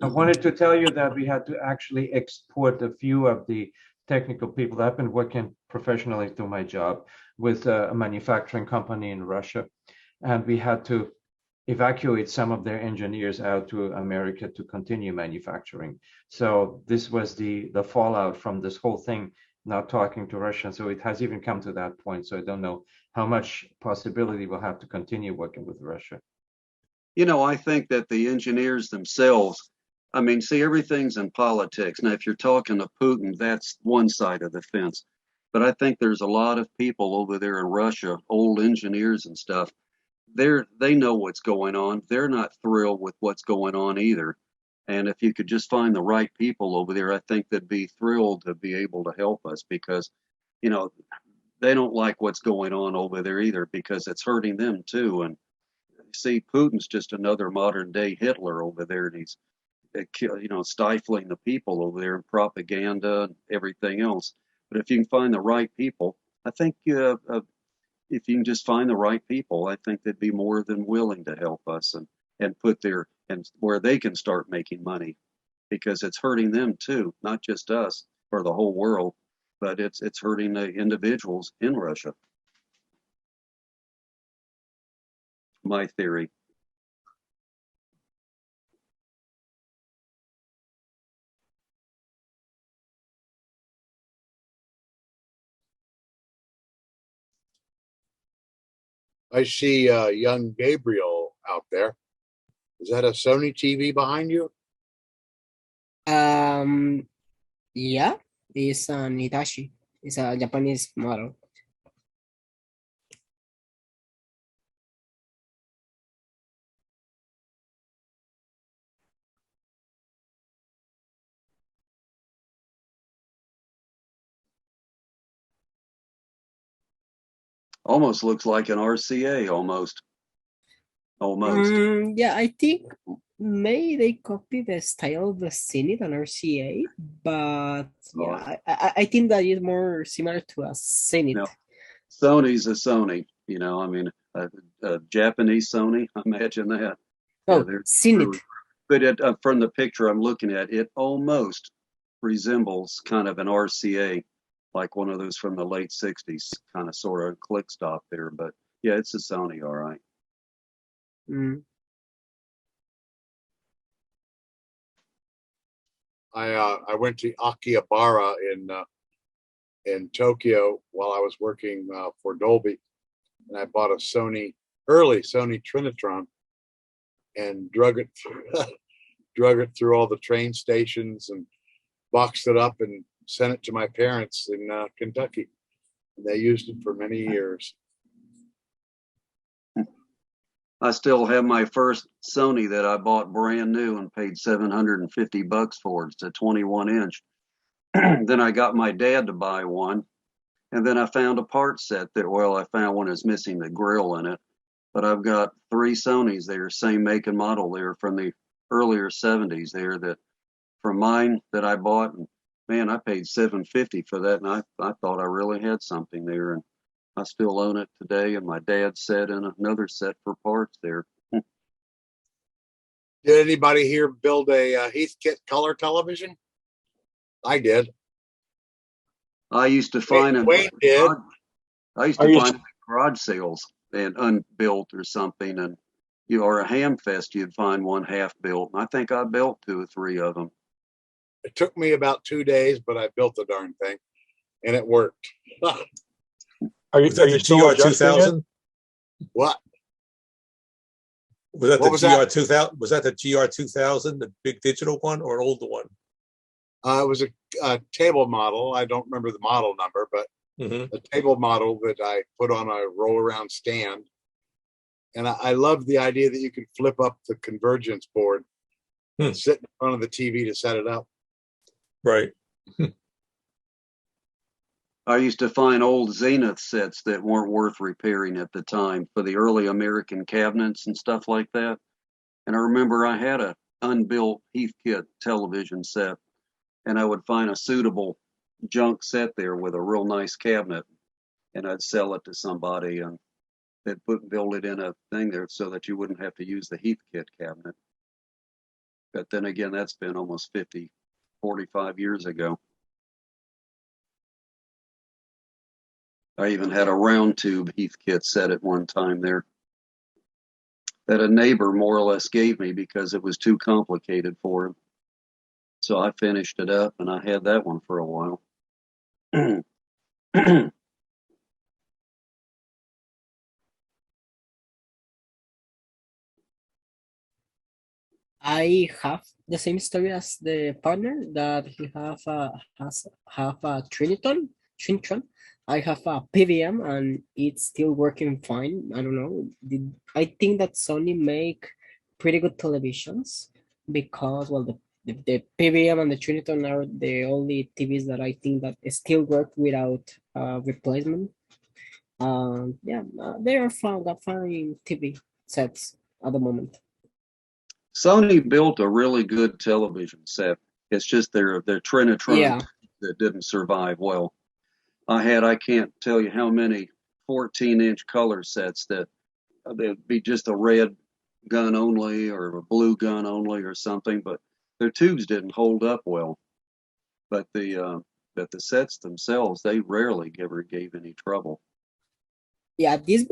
Speaker 7: I wanted to tell you that we had to actually export a few of the technical people. I've been working professionally through my job with a manufacturing company in Russia, and we had to evacuate some of their engineers out to America to continue manufacturing. So this was the fallout from this whole thing, not talking to Russia. So it has even come to that point. So I don't know how much possibility we'll have to continue working with Russia.
Speaker 14: I think that the engineers themselves, see, everything's in politics. Now, if you're talking to Putin, that's one side of the fence. But I think there's a lot of people over there in Russia, old engineers and stuff, they know what's going on. They're not thrilled with what's going on either. And if you could just find the right people over there, I think they'd be thrilled to be able to help us because, they don't like what's going on over there either because it's hurting them too. And see, Putin's just another modern day Hitler over there. And he's, stifling the people over there in propaganda and everything else. But if you can find the right people, I think if you can just find the right people, I think they'd be more than willing to help us and put their and where they can start making money, because it's hurting them too, not just us or the whole world, but it's hurting the individuals in Russia. My theory.
Speaker 13: I see young Gabriel out there. Is that a Sony TV behind you?
Speaker 16: Yeah, it's an Hitachi. It's a Japanese model.
Speaker 14: Almost looks like an RCA, almost.
Speaker 16: Yeah, I think maybe they copy the style of the Zenith and RCA, but yeah, I think that is more similar to a Zenith.
Speaker 14: No, Sony's a Sony. You know, I mean, a Japanese Sony. Imagine that.
Speaker 16: Oh, Zenith.
Speaker 14: But from the picture I'm looking at, it almost resembles kind of an RCA, like one of those from the late 60s, kind of sort of click stop there. But yeah, it's a Sony, all right.
Speaker 13: I went to Akihabara in Tokyo while I was working for Dolby, and I bought a early Sony Trinitron and drug it through all the train stations and boxed it up and sent it to my parents in Kentucky. And they used it for many years.
Speaker 14: I still have my first Sony that I bought brand new and paid $750 for. It's a 21-inch. Then I got my dad to buy one, and then I found a part set that, well, I found one that's missing the grill in it. But I've got 3 Sonys there, same make and model there from the earlier 70s there, that from mine that I bought, and man, I paid $750 for that, and I thought I really had something there, and I still own it today, and my dad set in another set for parts there.
Speaker 13: Did anybody here build a Heathkit color television? I did.
Speaker 14: I used to find them.
Speaker 13: Wayne did.
Speaker 14: I used to find them at garage sales and unbuilt or something, and or a ham fest, you'd find one half built. And I think I built 2 or 3 of them.
Speaker 13: It took me about 2 days, but I built the darn thing, and it worked.
Speaker 4: Was that the GR2000?
Speaker 13: What?
Speaker 4: Was that
Speaker 13: What
Speaker 4: the
Speaker 13: was that?
Speaker 4: GR2000? Was that the GR2000, the big digital one, or an older one?
Speaker 13: It was a table model. I don't remember the model number, but a table model that I put on a roll around stand. And I love the idea that you can flip up the convergence board and sit in front of the TV to set it up.
Speaker 4: Right.
Speaker 14: I used to find old Zenith sets that weren't worth repairing at the time for the early American cabinets and stuff like that. And I remember I had a unbuilt Heathkit television set, and I would find a suitable junk set there with a real nice cabinet, and I'd sell it to somebody, and they'd build it in a thing there so that you wouldn't have to use the Heathkit cabinet. But then again, that's been almost 45 years ago. I even had a round tube Heathkit set at one time there that a neighbor more or less gave me because it was too complicated for him. So I finished it up, and I had that one for a while.
Speaker 16: I have the same story as the partner, that he have a Trinitron. I have a PVM, and it's still working fine. I don't know. I think that Sony make pretty good televisions because, well, the PVM and the Trinitron are the only TVs that I think that still work without replacement. They are fine TV sets at the moment.
Speaker 14: Sony built a really good television set. It's just their Trinitron that didn't survive well. I can't tell you how many 14-inch color sets that there'd be just a red gun only or a blue gun only or something, but their tubes didn't hold up well. But the sets themselves, they rarely ever gave any trouble.
Speaker 16: Yeah, this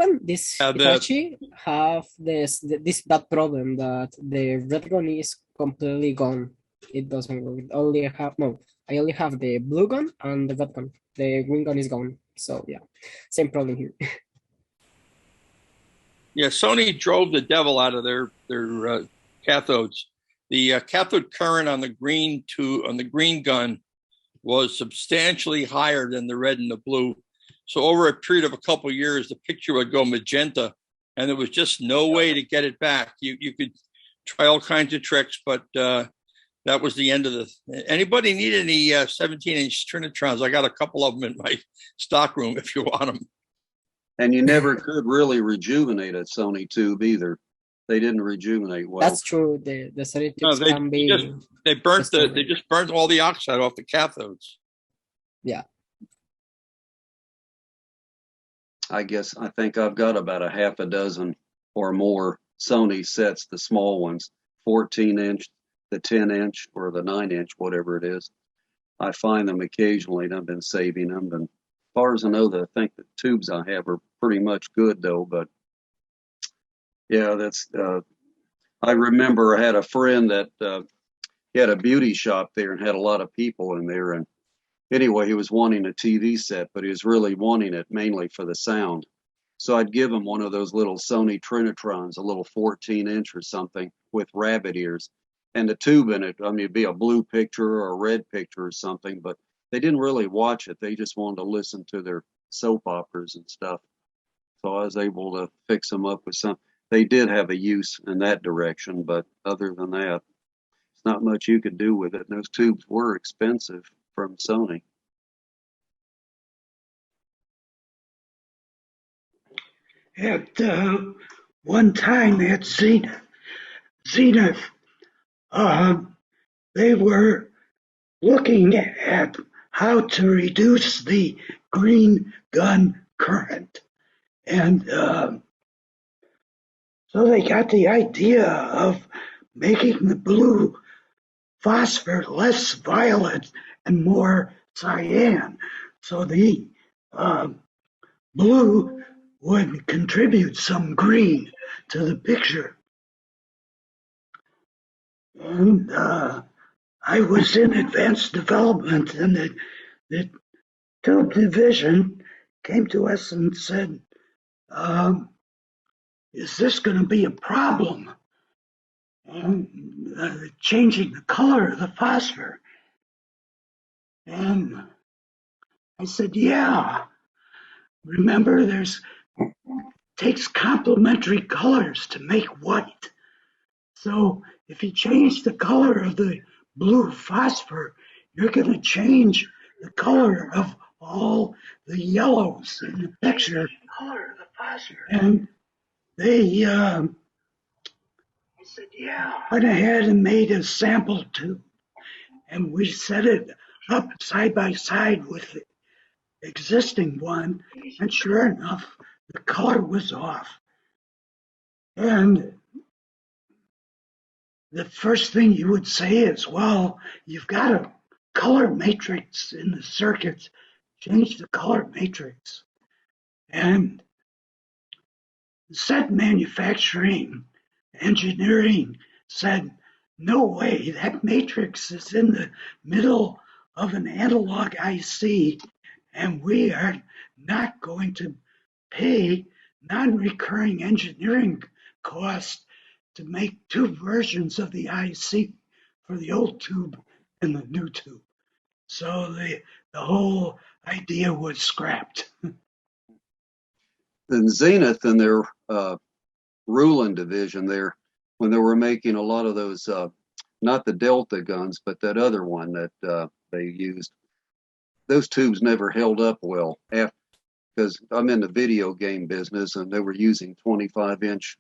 Speaker 16: Hitachi have this bad problem that the red gun is completely gone. It doesn't work. I only have the blue gun and the red gun. The green gun is gone. So yeah, same problem here.
Speaker 11: Yeah, Sony drove the devil out of their cathodes. The cathode current on the green gun was substantially higher than the red and the blue. So over a period of a couple of years, the picture would go magenta, and there was just no way to get it back. You could try all kinds of tricks, but that was the end of the. Anybody need any 17-inch Trinitrons? I got a couple of them in my stock room if you want them.
Speaker 14: And you never could really rejuvenate a Sony tube either. They didn't rejuvenate well.
Speaker 16: That's true. The Sony tubes can be.
Speaker 11: They just burnt all the oxide off the cathodes.
Speaker 16: Yeah.
Speaker 14: I think I've got about a half a dozen or more Sony sets, the small ones, 14-inch, the 10-inch, or the 9-inch, whatever it is. I find them occasionally, and I've been saving them. And as far as I know, I think the tubes I have are pretty much good, though. But yeah, that's. I remember I had a friend that he had a beauty shop there and had a lot of people in there. And anyway, he was wanting a TV set, but he was really wanting it mainly for the sound. So I'd give him one of those little Sony Trinitrons, a little 14-inch or something with rabbit ears. And the tube in it, I mean, it'd be a blue picture or a red picture or something, but they didn't really watch it. They just wanted to listen to their soap operas and stuff. So I was able to fix them up with some. They did have a use in that direction, but other than that, it's not much you could do with it. And those tubes were expensive from Sony.
Speaker 6: At one time at Zenith, they were looking at how to reduce the green gun current. And so they got the idea of making the blue phosphor less violet and more cyan. So the blue would contribute some green to the picture. And I was in advanced development, and the tube division came to us and said, is this going to be a problem? Changing the color of the phosphor. And I said, yeah. Remember, takes complementary colors to make white. So if you change the color of the blue phosphor, you're going to change the color of all the yellows in the picture. And they went ahead and made a sample tube, and we set it up side by side with the existing one, and sure enough, the color was off. And the first thing you would say is, well, you've got a color matrix in the circuits, change the color matrix. And set manufacturing engineering said, no way, that matrix is in the middle of an analog IC, and we are not going to pay non-recurring engineering costs to make two versions of the IC for the old tube and the new tube. So the whole idea was scrapped.
Speaker 14: Then Zenith and their Ruland division there, when they were making a lot of those, not the Delta guns, but that other one that they used, those tubes never held up well. Because I'm in the video game business, and they were using 25-inch,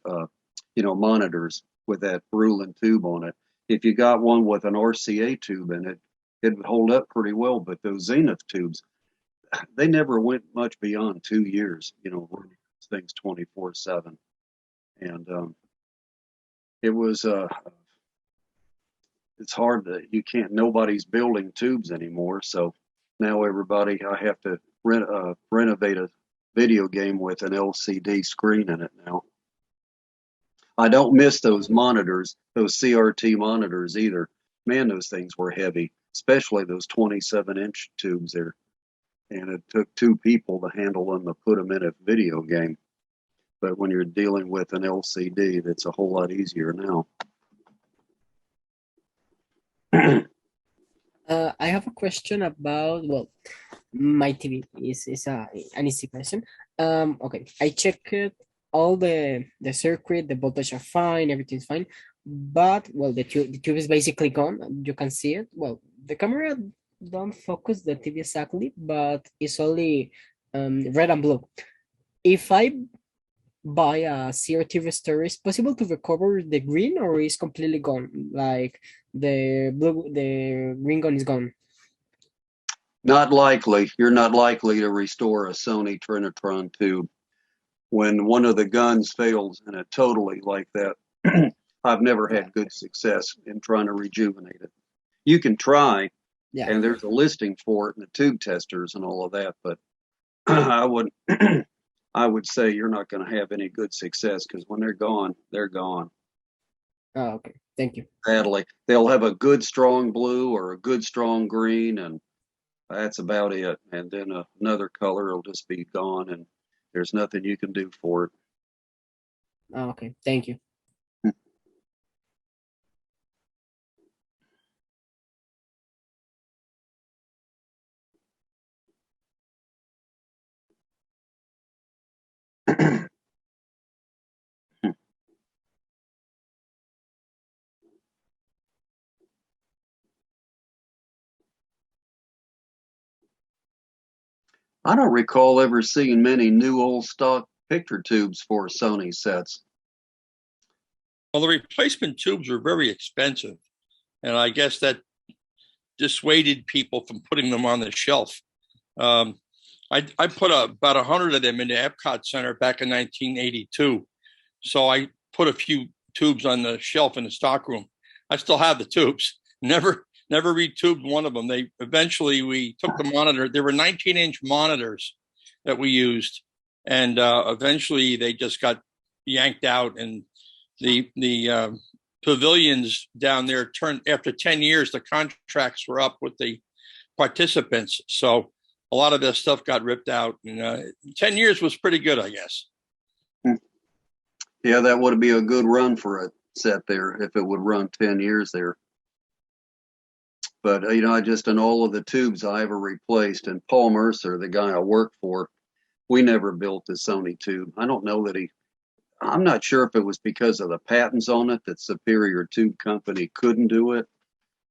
Speaker 14: monitors with that Ruland tube on it. If you got one with an RCA tube in it, it would hold up pretty well. But those Zenith tubes, they never went much beyond 2 years. Running things 24/7, and it was it's hard that nobody's building tubes anymore. So now I have to renovate a video game with an LCD screen in it now. I don't miss those monitors, those CRT monitors either. Man, those things were heavy, especially those 27-inch tubes there. And it took two people to handle them to put them in a video game. But when you're dealing with an LCD, that's a whole lot easier now.
Speaker 16: I have a question about, well, my TV is an easy question. Okay, I checked all the circuit, the voltage are fine, everything's fine, but well, the tube is basically gone. You can see it. Well, the camera don't focus the TV exactly, but it's only red and blue. If I buy a CRT restore, is possible to recover the green, or is completely gone? Like the green gun is gone.
Speaker 14: Not likely. You're not likely to restore a Sony Trinitron tube. When one of the guns fails in a totally like that, I've never had good success in trying to rejuvenate it. You can try, and there's a listing for it in the tube testers and all of that, but I would say you're not going to have any good success, because when they're gone, they're gone.
Speaker 16: Oh, okay. Thank you.
Speaker 14: Sadly, they'll have a good strong blue or a good strong green, and that's about it. And then another color will just be gone, and there's nothing you can do for it.
Speaker 16: Oh, okay. Thank you.
Speaker 14: I don't recall ever seeing many new old stock picture tubes for Sony sets.
Speaker 11: Well, the replacement tubes were very expensive, and I guess that dissuaded people from putting them on the shelf. I put about 100 of them in the Epcot Center back in 1982. So I put a few tubes on the shelf in the stockroom. I still have the tubes. Never retubed one of them. We took the monitor. There were 19-inch monitors that we used, and eventually they just got yanked out, and the pavilions down there turned, after 10 years, the contracts were up with the participants. So a lot of this stuff got ripped out, and 10 years was pretty good, I guess.
Speaker 14: Yeah, that would be a good run for a set there if it would run 10 years there. But, I just, in all of the tubes I ever replaced, and Paul Mercer, the guy I worked for, we never built a Sony tube. I don't know that I'm not sure if it was because of the patents on it that Superior Tube Company couldn't do it.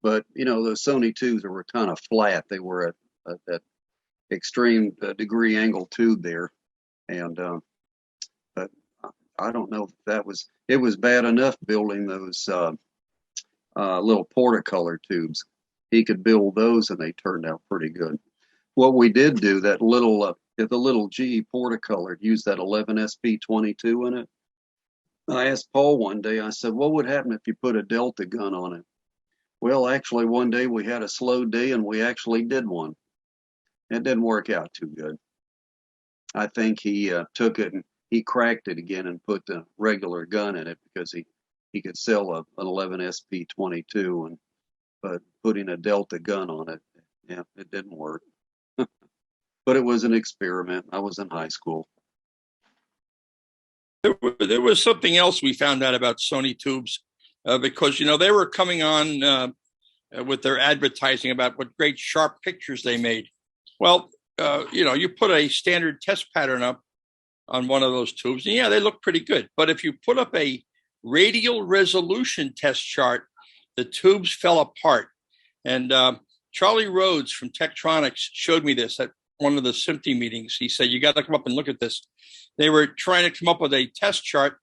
Speaker 14: But, those Sony tubes were kind of flat. They were at that extreme degree angle tube there. And, but I don't know if it was bad enough building those little Portacolor tubes. He could build those, and they turned out pretty good. What we did do, that little, the little GE Portacolor, used that 11SP22 in it. I asked Paul one day, I said, what would happen if you put a Delta gun on it? Well, actually, one day we had a slow day, and we actually did one. It didn't work out too good. I think he took it and he cracked it again and put the regular gun in it, because he could sell an 11SP22, but putting a Delta gun on it, it didn't work. But it was an experiment. I was in high school.
Speaker 11: There was something else we found out about Sony tubes, because, they were coming on with their advertising about what great sharp pictures they made. Well, you put a standard test pattern up on one of those tubes, and they look pretty good. But if you put up a radial resolution test chart, the tubes fell apart. And Charlie Rhodes from Tektronix showed me this at one of the SMPTE meetings. He said, you got to come up and look at this. They were trying to come up with a test chart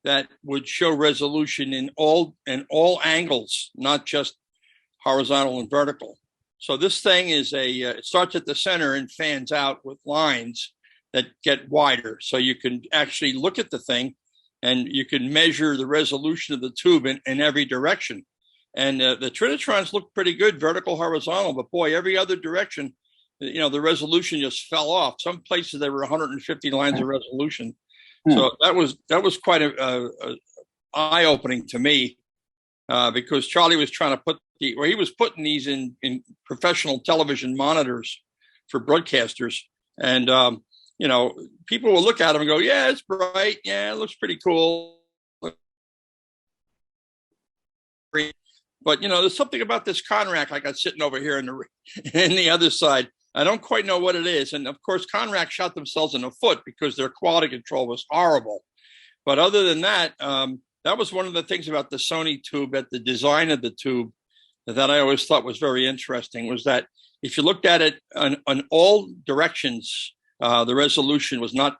Speaker 11: that would show resolution in all angles, not just horizontal and vertical. So this thing is it starts at the center and fans out with lines that get wider. So you can actually look at the thing and you could measure the resolution of the tube in every direction. And the Trinitrons looked pretty good, vertical, horizontal, but boy, every other direction, the resolution just fell off. Some places there were 150 lines of resolution. So that was quite a eye-opening to me, because Charlie was trying to he was putting these in professional television monitors for broadcasters, and people will look at them and go, "Yeah, it's bright. Yeah, it looks pretty cool." But there's something about this Conrack I got sitting over here in the other side. I don't quite know what it is, and of course, Conrack shot themselves in the foot because their quality control was horrible. But other than that, that was one of the things about the Sony tube, at the design of the tube, that I always thought was very interesting, was that if you looked at it on all directions, the resolution was not.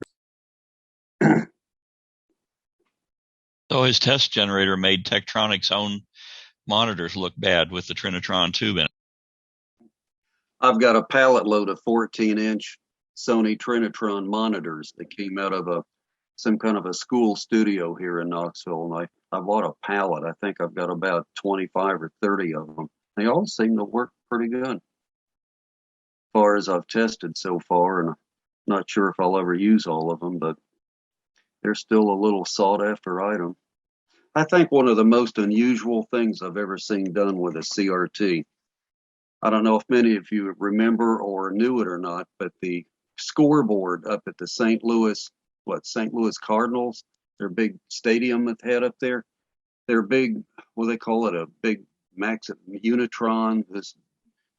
Speaker 12: So his test generator made Tektronix's own monitors look bad with the Trinitron tube in it.
Speaker 14: I've got a pallet load of 14-inch Sony Trinitron monitors that came out of some kind of a school studio here in Knoxville, and I bought a pallet. I think I've got about 25 or 30 of them. They all seem to work pretty good, as far as I've tested so far, and I'm not sure if I'll ever use all of them, but they're still a little sought-after item. I think one of the most unusual things I've ever seen done with a CRT, I don't know if many of you remember or knew it or not, but the scoreboard up at the St. Louis Cardinals, their big stadium that they had up there, their big, what do they call it, a big Max Unitron,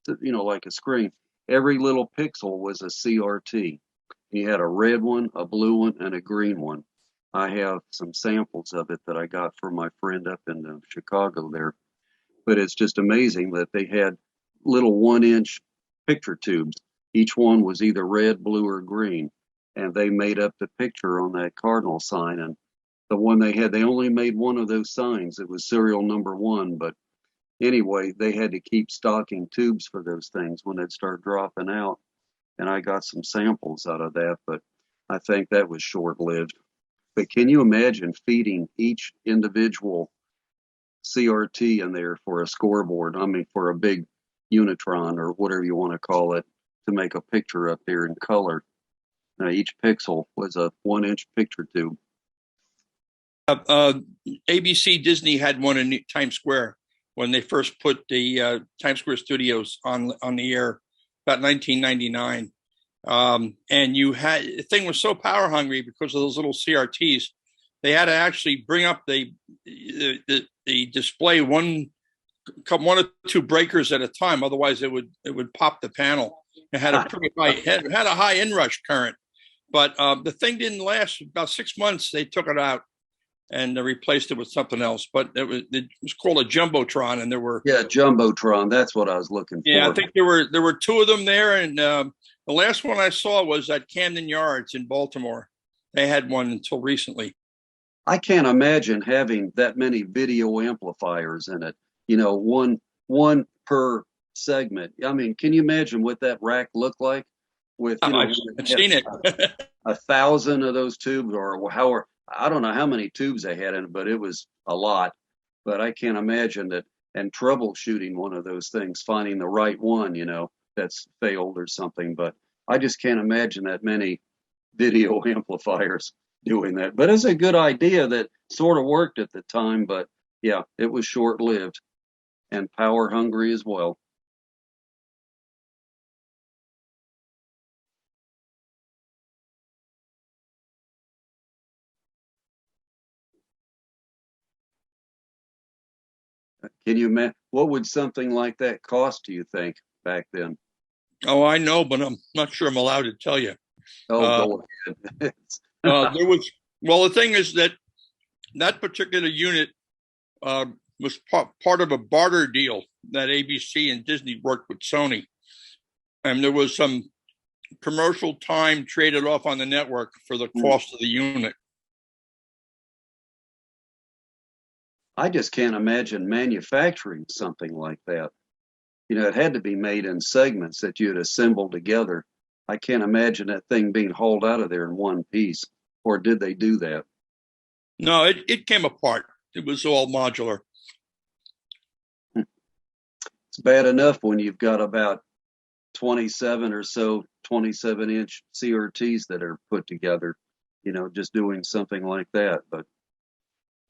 Speaker 14: like a screen. Every little pixel was a CRT. You had a red one, a blue one, and a green one. I have some samples of it that I got from my friend up in Chicago there. But it's just amazing that they had little 1-inch picture tubes. Each one was either red, blue, or green. And they made up the picture on that Cardinal sign. And the one they had, they only made one of those signs. It was serial number 1. But anyway, they had to keep stocking tubes for those things when they'd start dropping out. And I got some samples out of that, but I think that was short-lived. But can you imagine feeding each individual CRT in there for a scoreboard? I mean, for a big Unitron or whatever you want to call it, to make a picture up there in color. Each pixel was a 1-inch picture tube.
Speaker 11: ABC Disney had one in Times Square when they first put the Times Square Studios on the air, about 1999. And the thing was so power hungry because of those little CRTs, they had to actually bring up the display one or two breakers at a time. Otherwise it would pop the panel. It had a pretty had a high inrush current, but the thing didn't last. About 6 months, they took it out and replaced it with something else. But it was called a Jumbotron, and there were
Speaker 14: Jumbotron. That's what I was looking for.
Speaker 11: Yeah, I think there were 2 of them there, and the last one I saw was at Camden Yards in Baltimore. They had one until recently.
Speaker 14: I can't imagine having that many video amplifiers in it. One per segment. I mean, can you imagine what that rack looked like? With
Speaker 11: I've seen it.
Speaker 14: 1,000 of those tubes, or however, I don't know how many tubes they had in it, but it was a lot. But I can't imagine that, and troubleshooting one of those things, finding the right one, that's failed or something. But I just can't imagine that many video amplifiers doing that. But it's a good idea that sort of worked at the time. But yeah, it was short-lived and power hungry as well. Can you imagine, what would something like that cost, do you think, back then?
Speaker 11: Oh, I know, but I'm not sure I'm allowed to tell you.
Speaker 14: Go ahead.
Speaker 11: The thing is that particular unit was part of a barter deal that ABC and Disney worked with Sony. And there was some commercial time traded off on the network for the cost of the unit.
Speaker 14: I just can't imagine manufacturing something like that. It had to be made in segments that you'd assemble together. I can't imagine that thing being hauled out of there in one piece. Or did they do that?
Speaker 11: No, it came apart. It was all modular.
Speaker 14: It's bad enough when you've got about 27 or so 27-inch CRTs that are put together, just doing something like that. But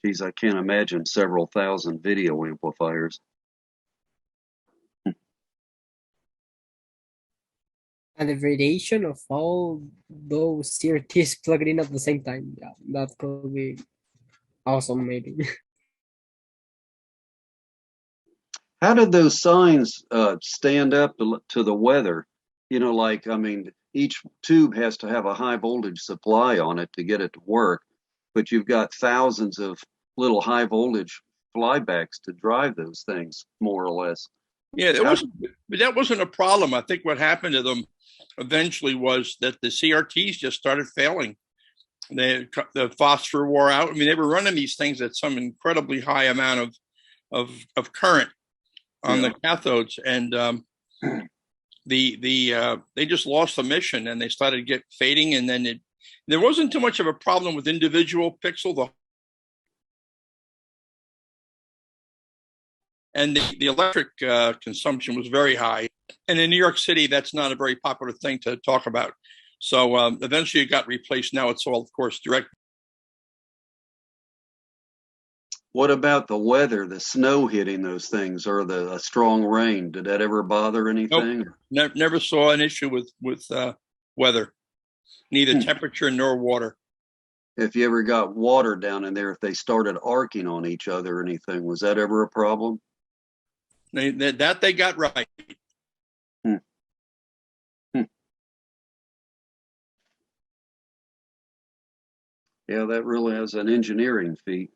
Speaker 14: geez, I can't imagine several thousand video amplifiers.
Speaker 16: And the radiation of all those CRTs plugged in at the same time. Yeah, that could be awesome, maybe.
Speaker 14: How did those signs stand up to the weather? Each tube has to have a high voltage supply on it to get it to work, but you've got thousands of little high voltage flybacks to drive those things, more or less.
Speaker 11: Yeah, that wasn't a problem. I think what happened to them eventually was that the CRTs just started failing. The phosphor wore out. I mean, they were running these things at some incredibly high amount of current on the cathodes, and they just lost the mission, and they started to get fading. And then there wasn't too much of a problem with individual pixel. And the electric consumption was very high. And in New York City, that's not a very popular thing to talk about. So eventually it got replaced. Now it's all, of course, direct.
Speaker 14: What about the weather, the snow hitting those things, or the strong rain? Did that ever bother anything?
Speaker 11: Nope. Never saw an issue with weather, neither temperature nor water.
Speaker 14: If you ever got water down in there, if they started arcing on each other or anything, was that ever a problem?
Speaker 11: They got right.
Speaker 14: Yeah, that really is an engineering feat.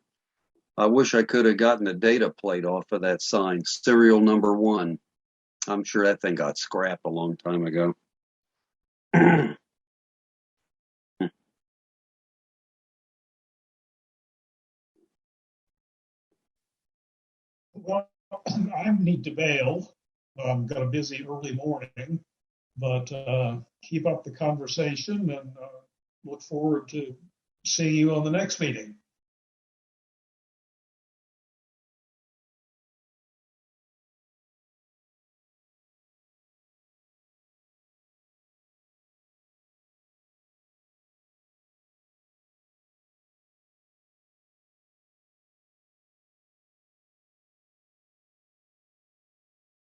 Speaker 14: I wish I could have gotten the data plate off of that sign, serial number 1. I'm sure that thing got scrapped a long time ago.
Speaker 1: Well, I need to bail. Got a busy early morning, but keep up the conversation and look forward to seeing you on the next meeting.